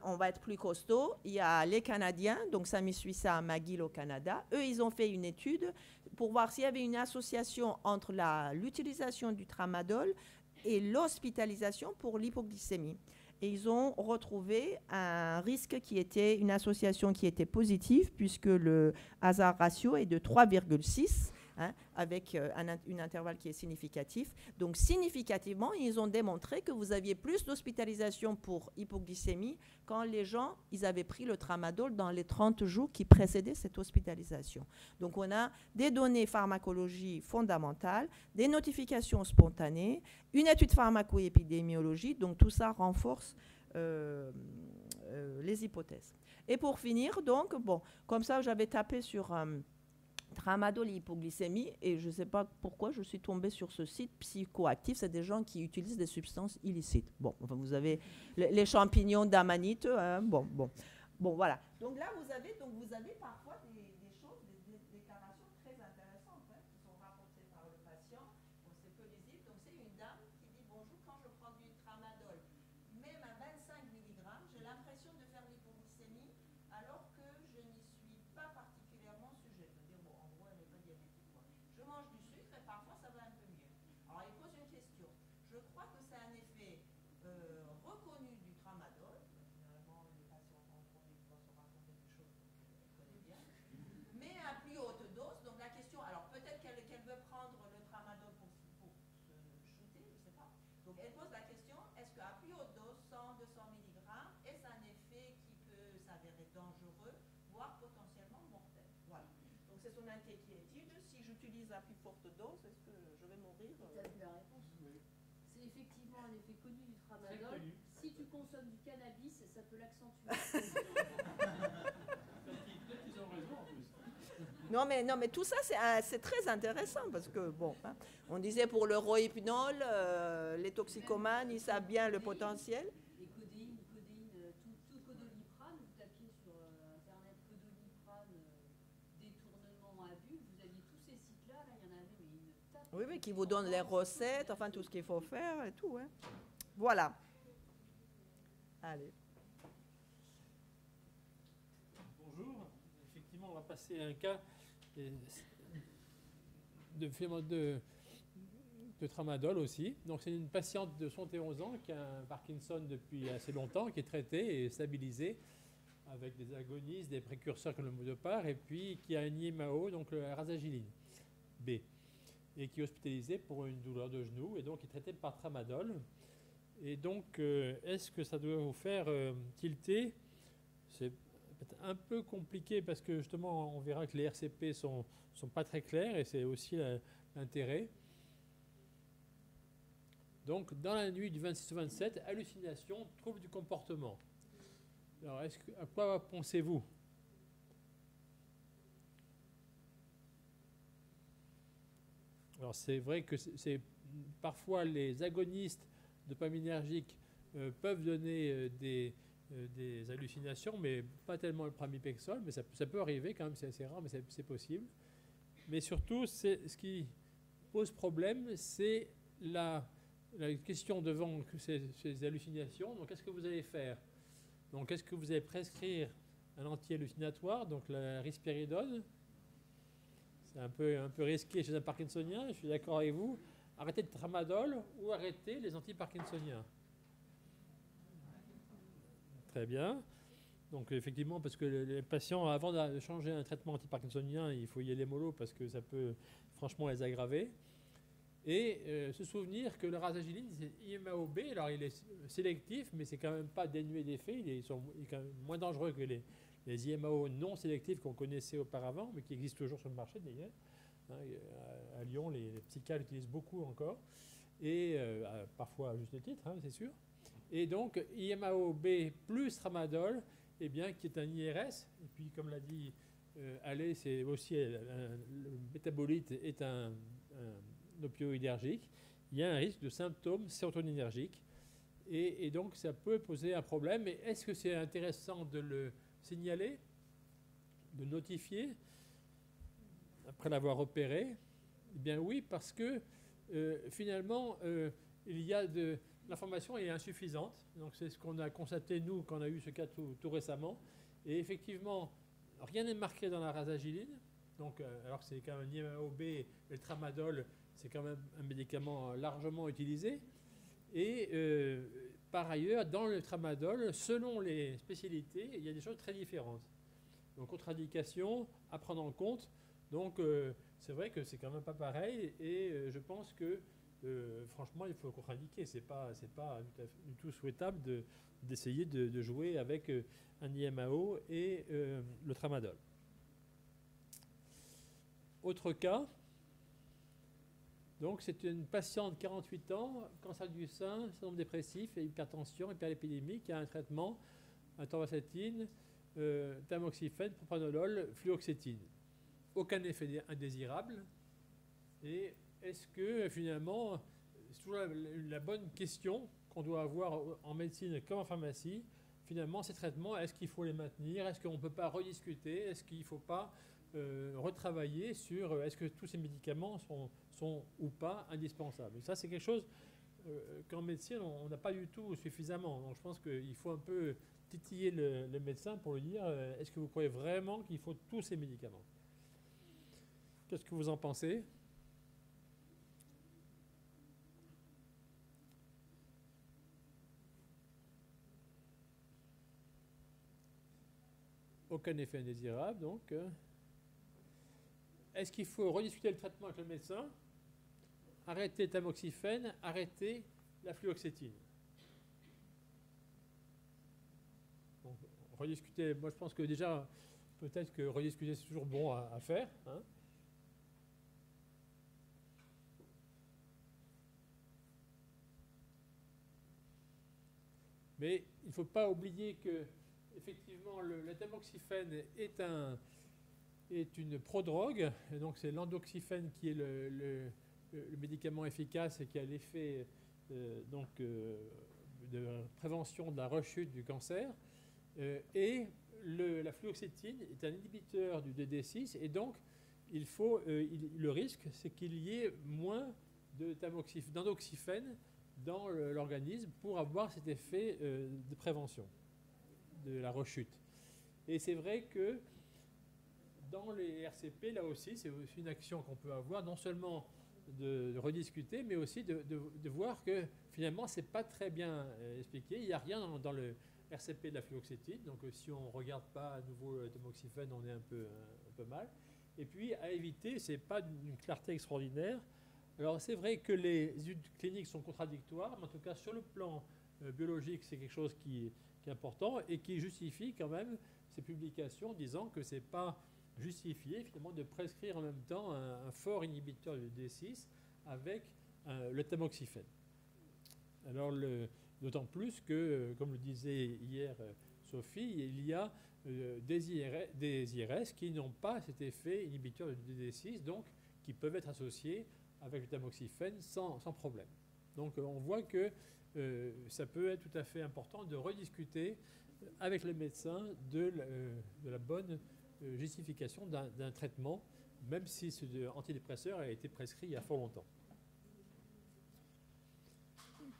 [SPEAKER 2] on va être plus costaud. Il y a les Canadiens, donc Sami Suissa, McGill au Canada. Eux, ils ont fait une étude pour voir s'il y avait une association entre l'utilisation du tramadol et l'hospitalisation pour l'hypoglycémie. Et ils ont retrouvé un risque qui était une association qui était positive, puisque le hazard ratio est de 3,6, hein, avec un intervalle qui est significatif. Donc, significativement, ils ont démontré que vous aviez plus d'hospitalisation pour hypoglycémie quand les gens, ils avaient pris le tramadol dans les 30 jours qui précédaient cette hospitalisation. Donc, on a des données pharmacologie fondamentales, des notifications spontanées, une étude pharmacoépidémiologie. Donc, tout ça renforce les hypothèses. Et pour finir, donc, bon, comme ça, j'avais tapé sur tramadol et hypoglycémie, et je ne sais pas pourquoi je suis tombée sur ce site psychoactif. C'est des gens qui utilisent des substances illicites. Bon, enfin, vous avez les champignons d'amanite, hein, bon, voilà. Donc là, vous avez parfois des choses, des déclarations très intéressantes, hein, qui sont rapportées par le patient. Bon, c'est peu lisible. Donc c'est une dame qui dit: bonjour, quand je prends du tramadol, même à 25 mg, j'ai l'impression de faire l'hypoglycémie, alors que je n'y suis pas particulièrement sujet. C'est-à-dire, bon, en gros, elle n'est pas diabétique, quoi. Je mange du sucre et parfois ça va un peu mieux. Alors il pose une question. Je crois que c'est un effet reconnu du tramadol. Généralement, les patients chroniques vont se raconter des choses qu'elle connaît bien. Mais à plus haute dose. Donc la question, alors peut-être qu'elle veut prendre le tramadol pour se shooter, je ne sais pas. Donc elle pose la question: est-ce qu'à plus haute dose, 100, 200 mg, est-ce un effet qui peut s'avérer dangereux, voire potentiellement mortel? Voilà. Donc c'est son inquiétude. Si j'utilise à plus forte dose, est-ce que je vais mourir?
[SPEAKER 1] Tu as vu la réponse?
[SPEAKER 3] Oui.
[SPEAKER 1] C'est effectivement un effet connu du
[SPEAKER 3] Très
[SPEAKER 1] tramadol.
[SPEAKER 3] connu.
[SPEAKER 1] Si tu consommes du cannabis, ça peut l'accentuer.
[SPEAKER 3] Peut-être qu'ils ont raison en plus.
[SPEAKER 2] Non mais tout ça, c'est très intéressant parce que, bon, hein, on disait pour le rohypnol, les toxicomanes, ils savent bien le potentiel.
[SPEAKER 1] Les codéines, tout codoliprane, vous tapiez sur Internet codoliprane, détournement, abus, vous aviez tous ces sites-là, là, il y en avait mais une tape.
[SPEAKER 2] Oui, qui vous donnent les recettes, enfin tout ce qu'il faut faire et tout. Hein. Voilà. Allez.
[SPEAKER 3] Bonjour. Effectivement, on va passer à un cas de tramadol aussi. Donc, c'est une patiente de 71 ans qui a un Parkinson depuis assez longtemps, qui est traitée et stabilisée avec des agonistes, des précurseurs comme le Modopar, et puis qui a un IMAO, donc la rasagiline B, et qui est hospitalisée pour une douleur de genou, et donc qui est traitée par tramadol. Et donc, est-ce que ça doit vous faire tilter? C'est un peu compliqué parce que justement, on verra que les RCP sont pas très clairs, et c'est aussi l'intérêt. Donc, dans la nuit du 26 au 27, hallucination, trouble du comportement. Alors, à quoi pensez-vous? Alors, c'est vrai que parfois les agonistes dopaminergiques peuvent donner des hallucinations, mais pas tellement le pramipexole, mais ça peut arriver quand même, c'est assez rare, mais c'est possible. Mais surtout, ce qui pose problème, c'est la question devant ces hallucinations. Donc, qu'est-ce que vous allez faire? Donc, est-ce que vous allez prescrire un anti-hallucinatoire, donc la risperidone? C'est un peu risqué chez un parkinsonien, je suis d'accord avec vous. Arrêtez le tramadol ou arrêtez les anti-parkinsoniens. Très bien. Donc, effectivement, parce que les patients, avant de changer un traitement anti-parkinsonien, il faut y aller mollo parce que ça peut franchement les aggraver. Et se souvenir que le rasagiline, c'est IMAO-B, alors il est sélectif, mais c'est quand même pas dénué d'effet, il est quand même moins dangereux que les IMAO non sélectifs qu'on connaissait auparavant, mais qui existent toujours sur le marché d'ailleurs. Hein, à Lyon, les psychiatres l'utilisent beaucoup encore, et parfois à juste titre, hein, c'est sûr. Et donc, IMAO-B plus tramadol, eh bien, qui est un IRS, et puis comme l'a dit Allais, c'est aussi le métabolite est un opioïdergique, il y a un risque de symptômes sérotoninergiques. Et donc, ça peut poser un problème. Mais est-ce que c'est intéressant de le signaler, de notifier, après l'avoir opéré? Eh bien oui, parce que finalement, l'information est insuffisante. Donc, c'est ce qu'on a constaté, nous, quand on a eu ce cas tout récemment. Et effectivement, rien n'est marqué dans la rasagiline. Donc, alors que c'est quand même un IMAO-B et le tramadol, c'est quand même un médicament largement utilisé. Et par ailleurs, dans le tramadol, selon les spécialités, il y a des choses très différentes. Donc, contre-indication à prendre en compte. Donc, c'est vrai que c'est quand même pas pareil. Et je pense que, franchement, il faut contre-indiquer. C'est pas du tout souhaitable d'essayer de jouer avec un IMAO et le tramadol. Autre cas. Donc, c'est une patiente de 48 ans, cancer du sein, syndrome dépressif, et hypertension, hyperlipidémie, qui a un traitement, atorvastatine, tamoxifène, propranolol, fluoxétine. Aucun effet indésirable. Et est-ce que, finalement, c'est toujours la bonne question qu'on doit avoir en médecine comme en pharmacie, finalement, ces traitements, est-ce qu'il faut les maintenir? Est-ce qu'on ne peut pas rediscuter? Est-ce qu'il ne faut pas retravailler sur est-ce que tous ces médicaments sont ou pas indispensables? Et ça, c'est quelque chose qu'en médecine, on n'a pas du tout suffisamment. Donc, je pense qu'il faut un peu titiller le médecin pour lui dire est-ce que vous croyez vraiment qu'il faut tous ces médicaments? Qu'est-ce que vous en pensez? Aucun effet indésirable, donc. Est-ce qu'il faut rediscuter le traitement avec le médecin? Arrêter le tamoxifène, arrêter la fluoxétine. Donc, rediscuter, moi je pense que déjà, peut-être que rediscuter c'est toujours bon à faire. Hein. Mais il ne faut pas oublier que, effectivement, le tamoxifène est une prodrogue, et donc c'est l'endoxifène qui est le médicament efficace et qui a l'effet de prévention de la rechute du cancer. Et la fluoxétine est un inhibiteur du DD6, et donc le risque, c'est qu'il y ait moins d'endoxifène dans l'organisme pour avoir cet effet de prévention de la rechute. Et c'est vrai que dans les RCP, là aussi, c'est aussi une action qu'on peut avoir, non seulement de rediscuter, mais aussi de voir que finalement, ce n'est pas très bien expliqué. Il n'y a rien dans le RCP de la fluoxétine, donc si on ne regarde pas à nouveau le tamoxifène, on est un peu mal. Et puis, à éviter, ce n'est pas d'une clarté extraordinaire. Alors, c'est vrai que les études cliniques sont contradictoires, mais en tout cas, sur le plan biologique, c'est quelque chose qui est important et qui justifie quand même ces publications disant que ce n'est pas justifié finalement de prescrire en même temps un fort inhibiteur du D6 avec le tamoxifène. Alors, d'autant plus que, comme le disait hier Sophie, il y a des IRS qui n'ont pas cet effet inhibiteur du D6, donc qui peuvent être associés avec le tamoxifène sans problème. Donc on voit que ça peut être tout à fait important de rediscuter avec le médecin de la bonne justification d'un traitement, même si ce antidépresseur a été prescrit il y a fort longtemps.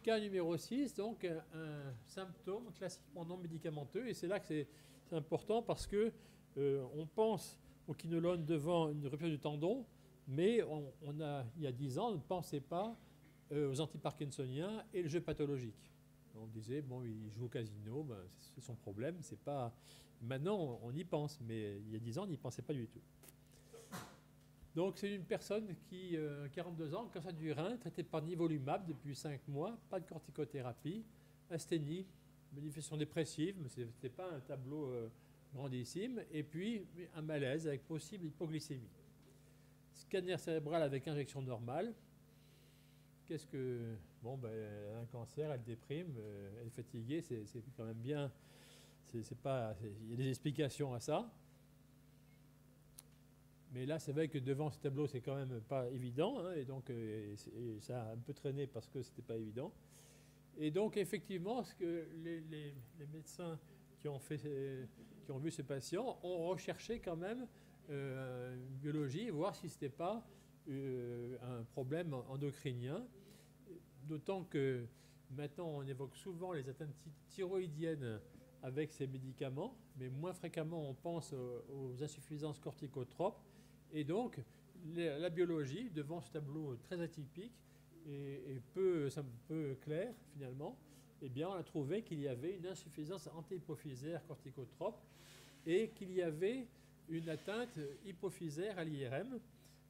[SPEAKER 3] Cas numéro 6, donc un symptôme classiquement non médicamenteux, et c'est là que c'est important parce que on pense au quinolone devant une rupture du tendon, mais il y a 10 ans, on ne pensait pas aux antiparkinsoniens et le jeu pathologique. On disait, bon, il joue au casino, ben, c'est son problème, c'est pas... Maintenant, on y pense, mais il y a 10 ans, on n'y pensait pas du tout. Donc, c'est une personne qui, 42 ans, cancer du rein, traitée par nivolumab depuis 5 mois, pas de corticothérapie, asthénie, manifestation dépressive, mais ce n'était pas un tableau grandissime, et puis un malaise avec possible hypoglycémie. Scanner cérébral avec injection normale. Qu'est-ce que... Bon, ben, elle a un cancer, elle déprime, elle est fatiguée, c'est quand même bien... Il y a des explications à ça. Mais là, c'est vrai que devant ce tableau, c'est quand même pas évident, hein, et donc ça a un peu traîné parce que c'était pas évident. Et donc, effectivement, ce que les médecins qui ont vu ce patient ont recherché quand même une biologie, voir si ce n'était pas un problème endocrinien. D'autant que maintenant, on évoque souvent les atteintes thyroïdiennes avec ces médicaments, mais moins fréquemment, on pense aux insuffisances corticotropes. Et donc, la biologie, devant ce tableau très atypique, et peu clair finalement, eh bien, on a trouvé qu'il y avait une insuffisance antihypophysaire corticotrope et qu'il y avait une atteinte hypophysaire à l'IRM.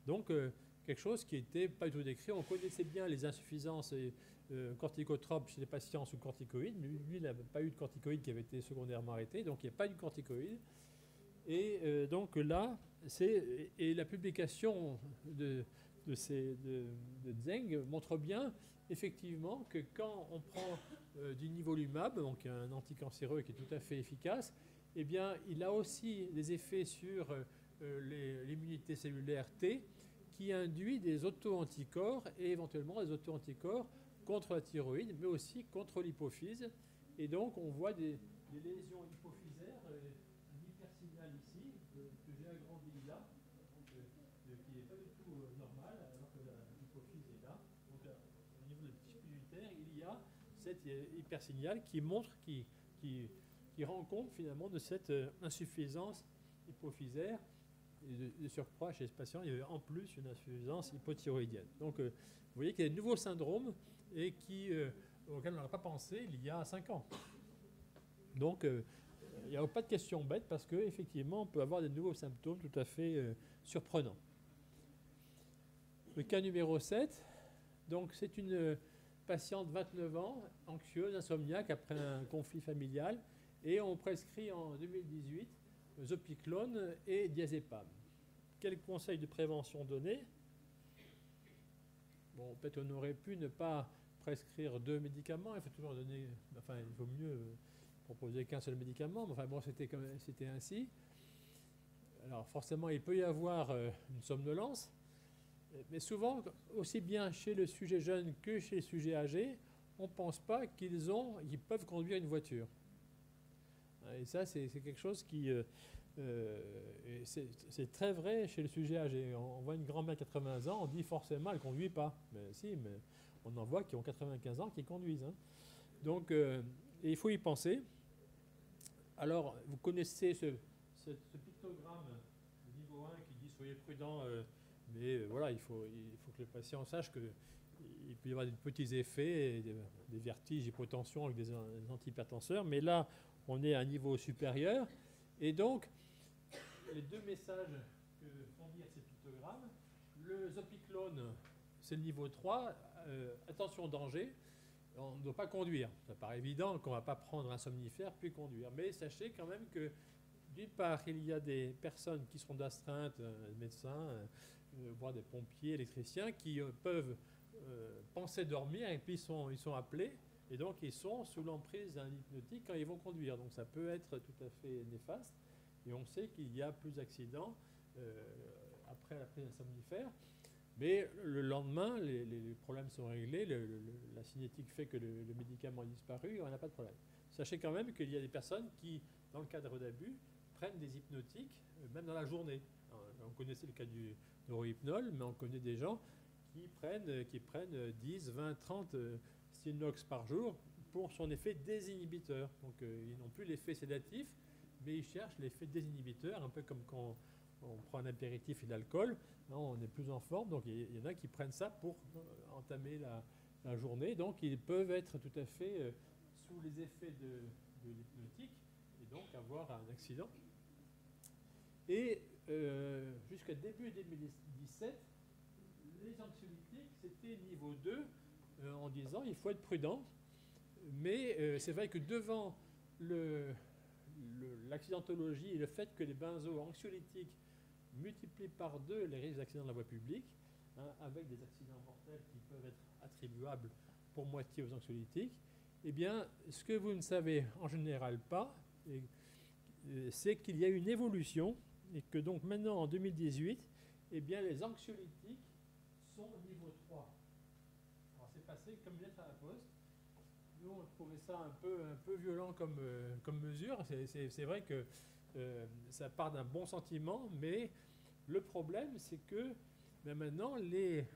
[SPEAKER 3] Donc, quelque chose qui n'était pas du tout décrit. On connaissait bien les insuffisances corticotropes chez les patients sous corticoïdes. Lui, il n'a pas eu de corticoïdes qui avait été secondairement arrêté, donc il n'y a pas eu de corticoïdes. Et donc là, et la publication de Zheng montre bien effectivement que quand on prend du nivolumab, donc un anticancéreux qui est tout à fait efficace, eh bien, il a aussi des effets sur l'immunité cellulaire T qui induit des auto-anticorps et éventuellement des auto-anticorps contre la thyroïde, mais aussi contre l'hypophyse. Et donc, on voit des lésions hypophysaires, un hypersignal ici, que j'ai agrandi là, donc, qui n'est pas du tout normal, alors que l'hypophyse est là. Donc, au niveau du tissu pituitaire, il y a cet hypersignal qui montre, qui rend compte finalement de cette insuffisance hypophysaire. Et de surcroît, chez ce patient, il y avait en plus une insuffisance hypothyroïdienne. Donc, vous voyez qu'il y a de nouveaux syndromes et auxquels on n'aurait pas pensé il y a 5 ans. Donc, il n'y a pas de question bête parce qu'effectivement, on peut avoir des nouveaux symptômes tout à fait surprenants. Le cas numéro 7, donc c'est une patiente de 29 ans, anxieuse, insomniaque après un conflit familial, et on prescrit en 2018 zopiclone et diazépam. Quels conseils de prévention donner? Bon, peut-être on aurait pu ne pas prescrire 2 médicaments, il faut toujours donner, enfin il vaut mieux proposer qu'un seul médicament, mais enfin bon, c'était ainsi. Alors forcément, il peut y avoir une somnolence, mais souvent, aussi bien chez le sujet jeune que chez le sujet âgé, on ne pense pas qu'ils peuvent conduire une voiture. Et ça, c'est quelque chose qui... c'est très vrai chez le sujet âgé. On voit une grand-mère de 80 ans, on dit forcément elle ne conduit pas. Mais si, mais on en voit qui ont 95 ans qui conduisent. Hein. Donc, il faut y penser. Alors, vous connaissez ce pictogramme niveau 1 qui dit « Soyez prudents », mais voilà, il faut que le patient sache qu'il peut y avoir des petits effets, des vertiges, hypotension avec des antihypertenseurs. Mais là, on est à un niveau supérieur. Et donc, les 2 messages que font dire ces pictogrammes, le zopiclone, c'est le niveau 3, attention danger, on ne doit pas conduire. Ça paraît évident qu'on ne va pas prendre un somnifère puis conduire. Mais sachez quand même que, d'une part, il y a des personnes qui seront d'astreinte, médecins, voire des pompiers, électriciens, qui peuvent penser dormir et puis ils sont appelés. Et donc, ils sont sous l'emprise d'un hypnotique quand ils vont conduire. Donc, ça peut être tout à fait néfaste. Et on sait qu'il y a plus d'accidents après la prise d'un somnifère. Mais le lendemain, les problèmes sont réglés. La cinétique fait que le médicament a disparu et on n'a pas de problème. Sachez quand même qu'il y a des personnes qui, dans le cadre d'abus, prennent des hypnotiques, même dans la journée. Alors, on connaissait le cas du neurohypnol, mais on connaît des gens qui prennent 10, 20, 30 Stilnox par jour pour son effet désinhibiteur. Donc ils n'ont plus l'effet sédatif, mais ils cherchent l'effet désinhibiteur, un peu comme quand on prend un apéritif et de l'alcool. On est plus en forme, donc il y en a qui prennent ça pour entamer la journée. Donc ils peuvent être tout à fait sous les effets de l'hypnotique et donc avoir un accident. Et jusqu'à début 2017, les anxiolytiques, c'était niveau 2, en disant il faut être prudent. Mais c'est vrai que devant l'accidentologie et le fait que les benzo-anxiolytiques multiplient par 2 les risques d'accident de la voie publique, avec des accidents mortels qui peuvent être attribuables pour moitié aux anxiolytiques, eh bien, ce que vous ne savez en général pas, c'est qu'il y a une évolution et que donc maintenant en 2018, eh bien, les anxiolytiques sont au niveau 3. Alors c'est passé comme une lettre à la poste. Nous, on trouvait ça un peu violent comme mesure. C'est vrai que ça part d'un bon sentiment, mais le problème, c'est que maintenant, les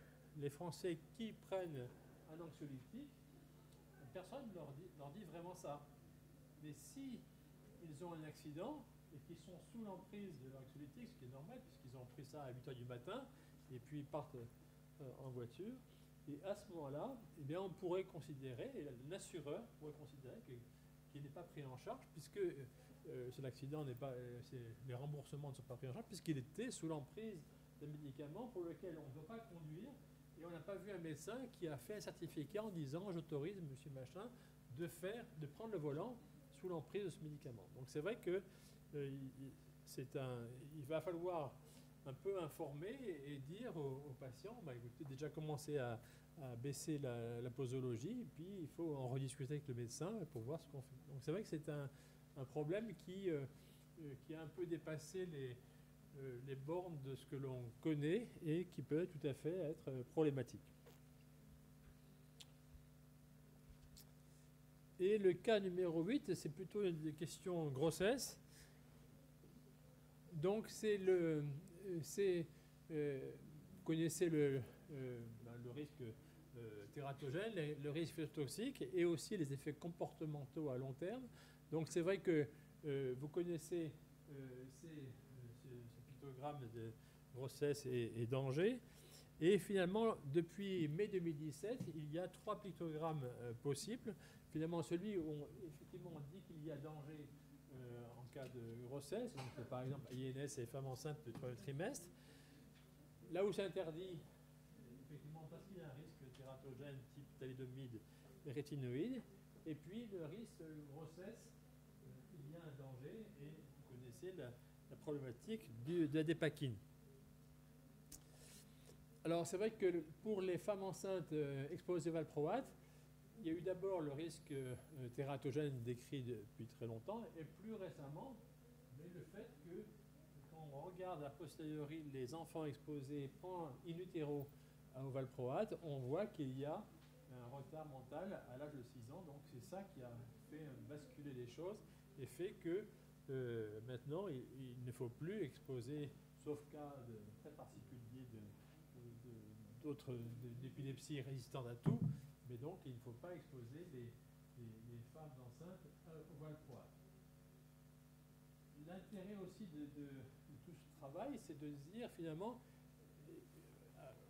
[SPEAKER 3] Français qui prennent un anxiolytique, personne ne leur dit vraiment ça. Mais si ils ont un accident et qu'ils sont sous l'emprise de l'anxiolytique, ce qui est normal, puisqu'ils ont pris ça à 8 h du matin, et puis ils partent en voiture, Et à ce moment-là, eh bien, on pourrait considérer, et l'assureur pourrait considérer qu'il n'est pas pris en charge, puisque l'accident n'est pas, les remboursements ne sont pas pris en charge, puisqu'il était sous l'emprise d'un médicament pour lequel on ne doit pas conduire, et on n'a pas vu un médecin qui a fait un certificat en disant j'autorise monsieur machin de prendre le volant sous l'emprise de ce médicament. Donc c'est vrai que il va falloir un peu informer et dire aux patients, bah, écoutez, déjà commencer à baisser la posologie, et puis il faut en rediscuter avec le médecin pour voir ce qu'on fait. Donc c'est vrai que c'est un problème qui a un peu dépassé les bornes de ce que l'on connaît et qui peut tout à fait être problématique. Et le cas numéro 8, c'est plutôt une question grossesse. Donc vous connaissez le risque tératogène, le risque toxique et aussi les effets comportementaux à long terme. Donc c'est vrai que vous connaissez ce pictogramme de grossesse et danger. Et finalement, depuis mai 2017, il y a 3 pictogrammes possibles. Finalement, celui où effectivement on dit qu'il y a danger en cas de grossesse, donc par exemple INS et femmes enceintes du 3e trimestre. Là où c'est interdit, effectivement, parce qu'il y a un risque tératogène type thalidomide et rétinoïde, et puis le risque grossesse, il y a un danger, et vous connaissez la problématique de la dépakine. Alors c'est vrai que pour les femmes enceintes exposées au valproate, il y a eu d'abord le risque tératogène décrit depuis très longtemps, et plus récemment, mais le fait que quand on regarde a posteriori les enfants exposés en in utero au valproate, on voit qu'il y a un retard mental à l'âge de 6 ans. Donc c'est ça qui a fait basculer les choses et fait que maintenant il ne faut plus exposer, sauf cas très particulier d'épilepsie résistante à tout, mais donc il ne faut pas exposer les femmes enceintes au valproate. L'intérêt aussi de tout ce travail, c'est de se dire finalement,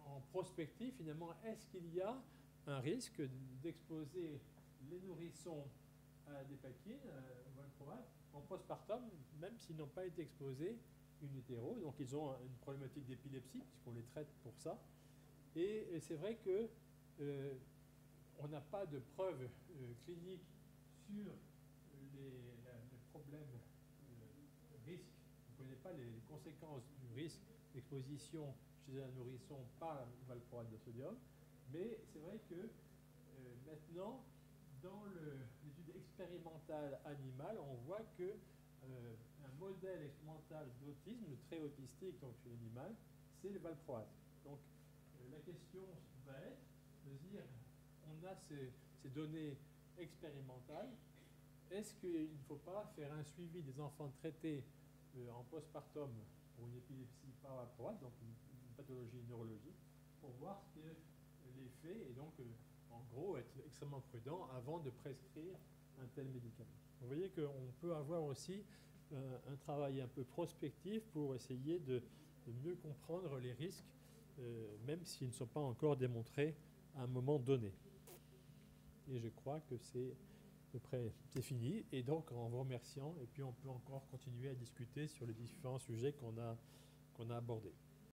[SPEAKER 3] en prospective, finalement, est-ce qu'il y a un risque d'exposer les nourrissons à la dépakine, au valproate, en postpartum, même s'ils n'ont pas été exposés in utero. Donc ils ont une problématique d'épilepsie, puisqu'on les traite pour ça. Et c'est vrai que on n'a pas de preuves cliniques sur les problèmes risques. On ne connaît pas les conséquences du risque d'exposition chez un nourrisson par la valproate de sodium. Mais c'est vrai que maintenant, dans l'étude expérimentale animale, on voit que un modèle expérimental d'autisme, de trait autistique donc chez l'animal, c'est le valproate. Donc la question va être de se dire, on a ces données expérimentales, est-ce qu'il ne faut pas faire un suivi des enfants traités en postpartum pour une épilepsie par valproate, donc une pathologie neurologique, pour voir ce que l'effet, et donc en gros être extrêmement prudent avant de prescrire un tel médicament. Vous voyez qu'on peut avoir aussi un travail un peu prospectif pour essayer de mieux comprendre les risques, même s'ils ne sont pas encore démontrés à un moment donné. Et je crois que c'est à peu près fini. Et donc en vous remerciant, et puis on peut encore continuer à discuter sur les différents sujets qu'on a abordés.